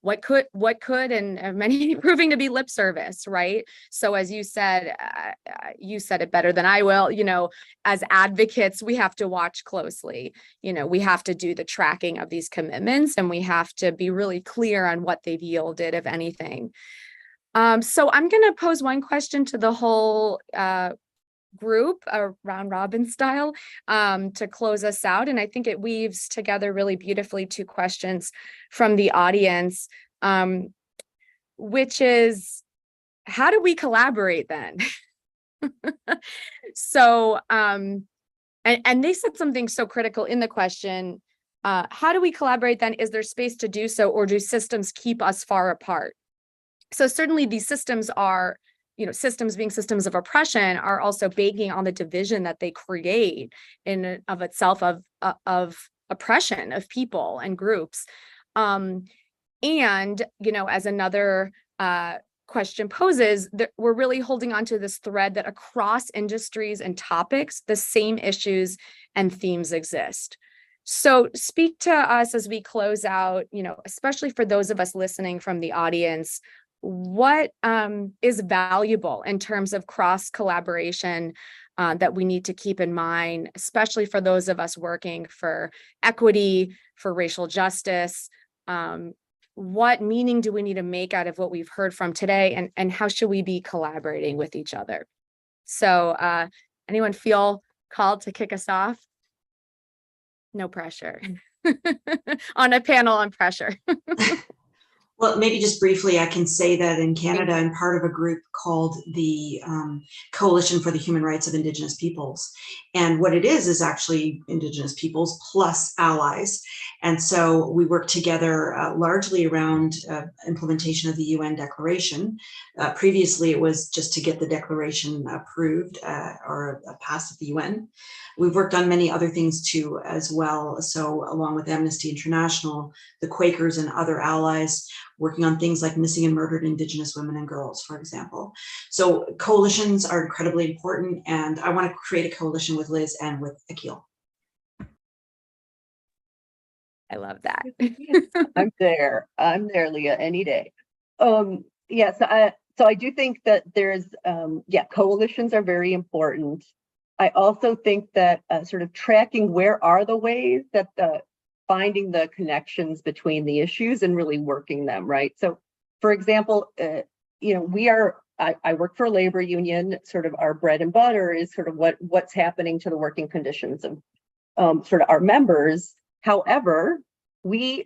what could and many proving to be lip service, right? So as you said it better than I will, as advocates, we have to watch closely. We have to do the tracking of these commitments, and we have to be really clear on what they've yielded, if anything. So I'm going to pose one question to the whole group, a round robin style, to close us out. And I think it weaves together really beautifully two questions from the audience, which is, how do we collaborate then? So, and they said something so critical in the question, how do we collaborate then? Is there space to do so, or do systems keep us far apart? So certainly these systems are, systems being systems of oppression are also baking on the division that they create in of itself of oppression of people and groups. And, as another question poses, that we're really holding on to this thread that across industries and topics, the same issues and themes exist. So speak to us as we close out, especially for those of us listening from the audience, what is valuable in terms of cross collaboration that we need to keep in mind, especially for those of us working for equity, for racial justice? What meaning do we need to make out of what we've heard from today, and how should we be collaborating with each other? So anyone feel called to kick us off? No pressure. On a panel on pressure. Well, maybe just briefly, I can say that in Canada, I'm part of a group called the Coalition for the Human Rights of Indigenous Peoples. And what it is actually Indigenous peoples plus allies. And so we work together largely around implementation of the UN Declaration. Previously, it was just to get the declaration approved or passed at the UN. We've worked on many other things too as well. So along with Amnesty International, the Quakers and other allies, working on things like missing and murdered Indigenous women and girls, for example. So coalitions are incredibly important, and I want to create a coalition with Liz and with Akil. I love that. I'm there, Leah, any day. Yes, so I do think that there's, coalitions are very important. I also think that sort of tracking where are the ways that finding the connections between the issues and really working them, right? So, for example, I work for a labor union. Sort of our bread and butter is sort of what's happening to the working conditions of sort of our members. However, we've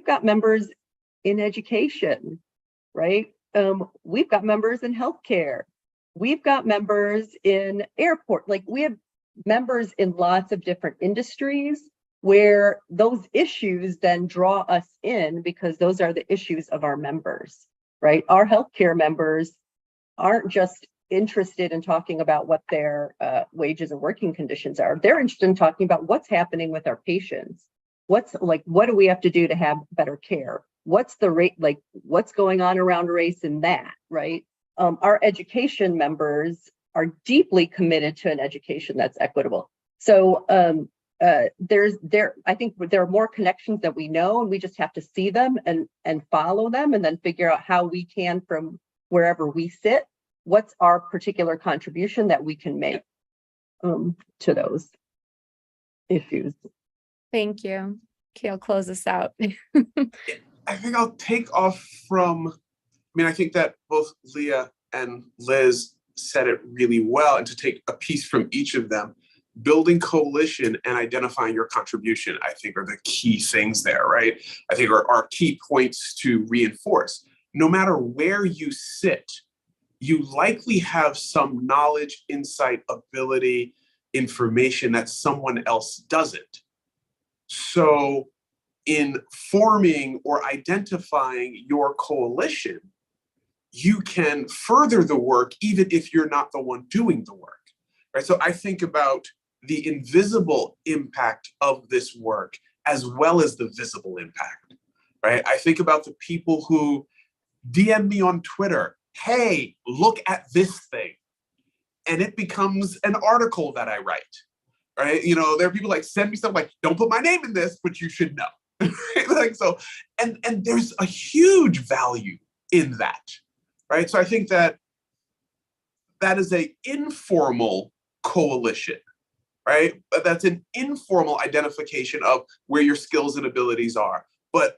got members in education, right? We've got members in healthcare. We've got members in airport. Like, we have members in lots of different industries where those issues then draw us in because those are the issues of our members, right? Our healthcare members aren't just interested in talking about what their wages and working conditions are. They're interested in talking about what's happening with our patients. What do we have to do to have better care? What's the rate, what's going on around race in that, right? our education members are deeply committed to an education that's equitable. So I think there are more connections that we know, and we just have to see them and follow them, and then figure out how we can, from wherever we sit, what's our particular contribution that we can make to those issues. Thank you. Kale, close us out. I think I'll take off from, I think that both Leah and Liz said it really well, and to take a piece from each of them, building coalition and identifying your contribution, I think, are the key things there, right? I think are key points to reinforce. No matter where you sit, you likely have some knowledge, insight, ability, information that someone else doesn't. So in forming or identifying your coalition, you can further the work even if you're not the one doing the work, right? So I think about the invisible impact of this work as well as the visible impact, right? I think about the people who DM me on Twitter, hey, look at this thing. And it becomes an article that I write, right? There are people like, send me something like, don't put my name in this, but you should know. Like, so, and there's a huge value in that, right? So I think that is an informal coalition, right? That's an informal identification of where your skills and abilities are. But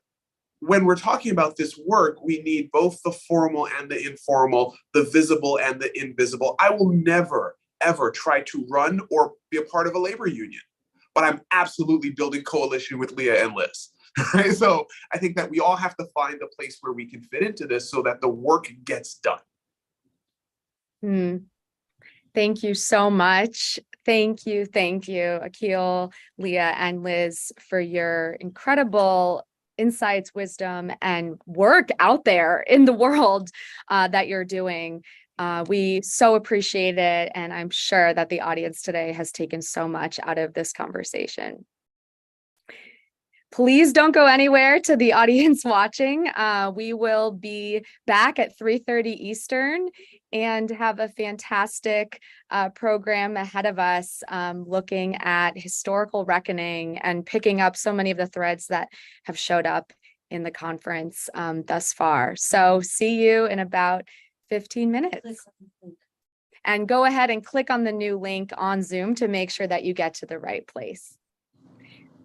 when we're talking about this work, we need both the formal and the informal, the visible and the invisible. I will never, ever try to run or be a part of a labor union, but I'm absolutely building coalition with Leah and Liz. Right? So I think that we all have to find a place where we can fit into this so that the work gets done. Thank you so much. Thank you, Akil, Leah, and Liz, for your incredible insights, wisdom, and work out there in the world that you're doing. We so appreciate it, and I'm sure that the audience today has taken so much out of this conversation. Please don't go anywhere to the audience watching. We will be back at 3:30 Eastern and have a fantastic program ahead of us, looking at historical reckoning and picking up so many of the threads that have showed up in the conference thus far. So see you in about 15 minutes. And go ahead and click on the new link on Zoom to make sure that you get to the right place.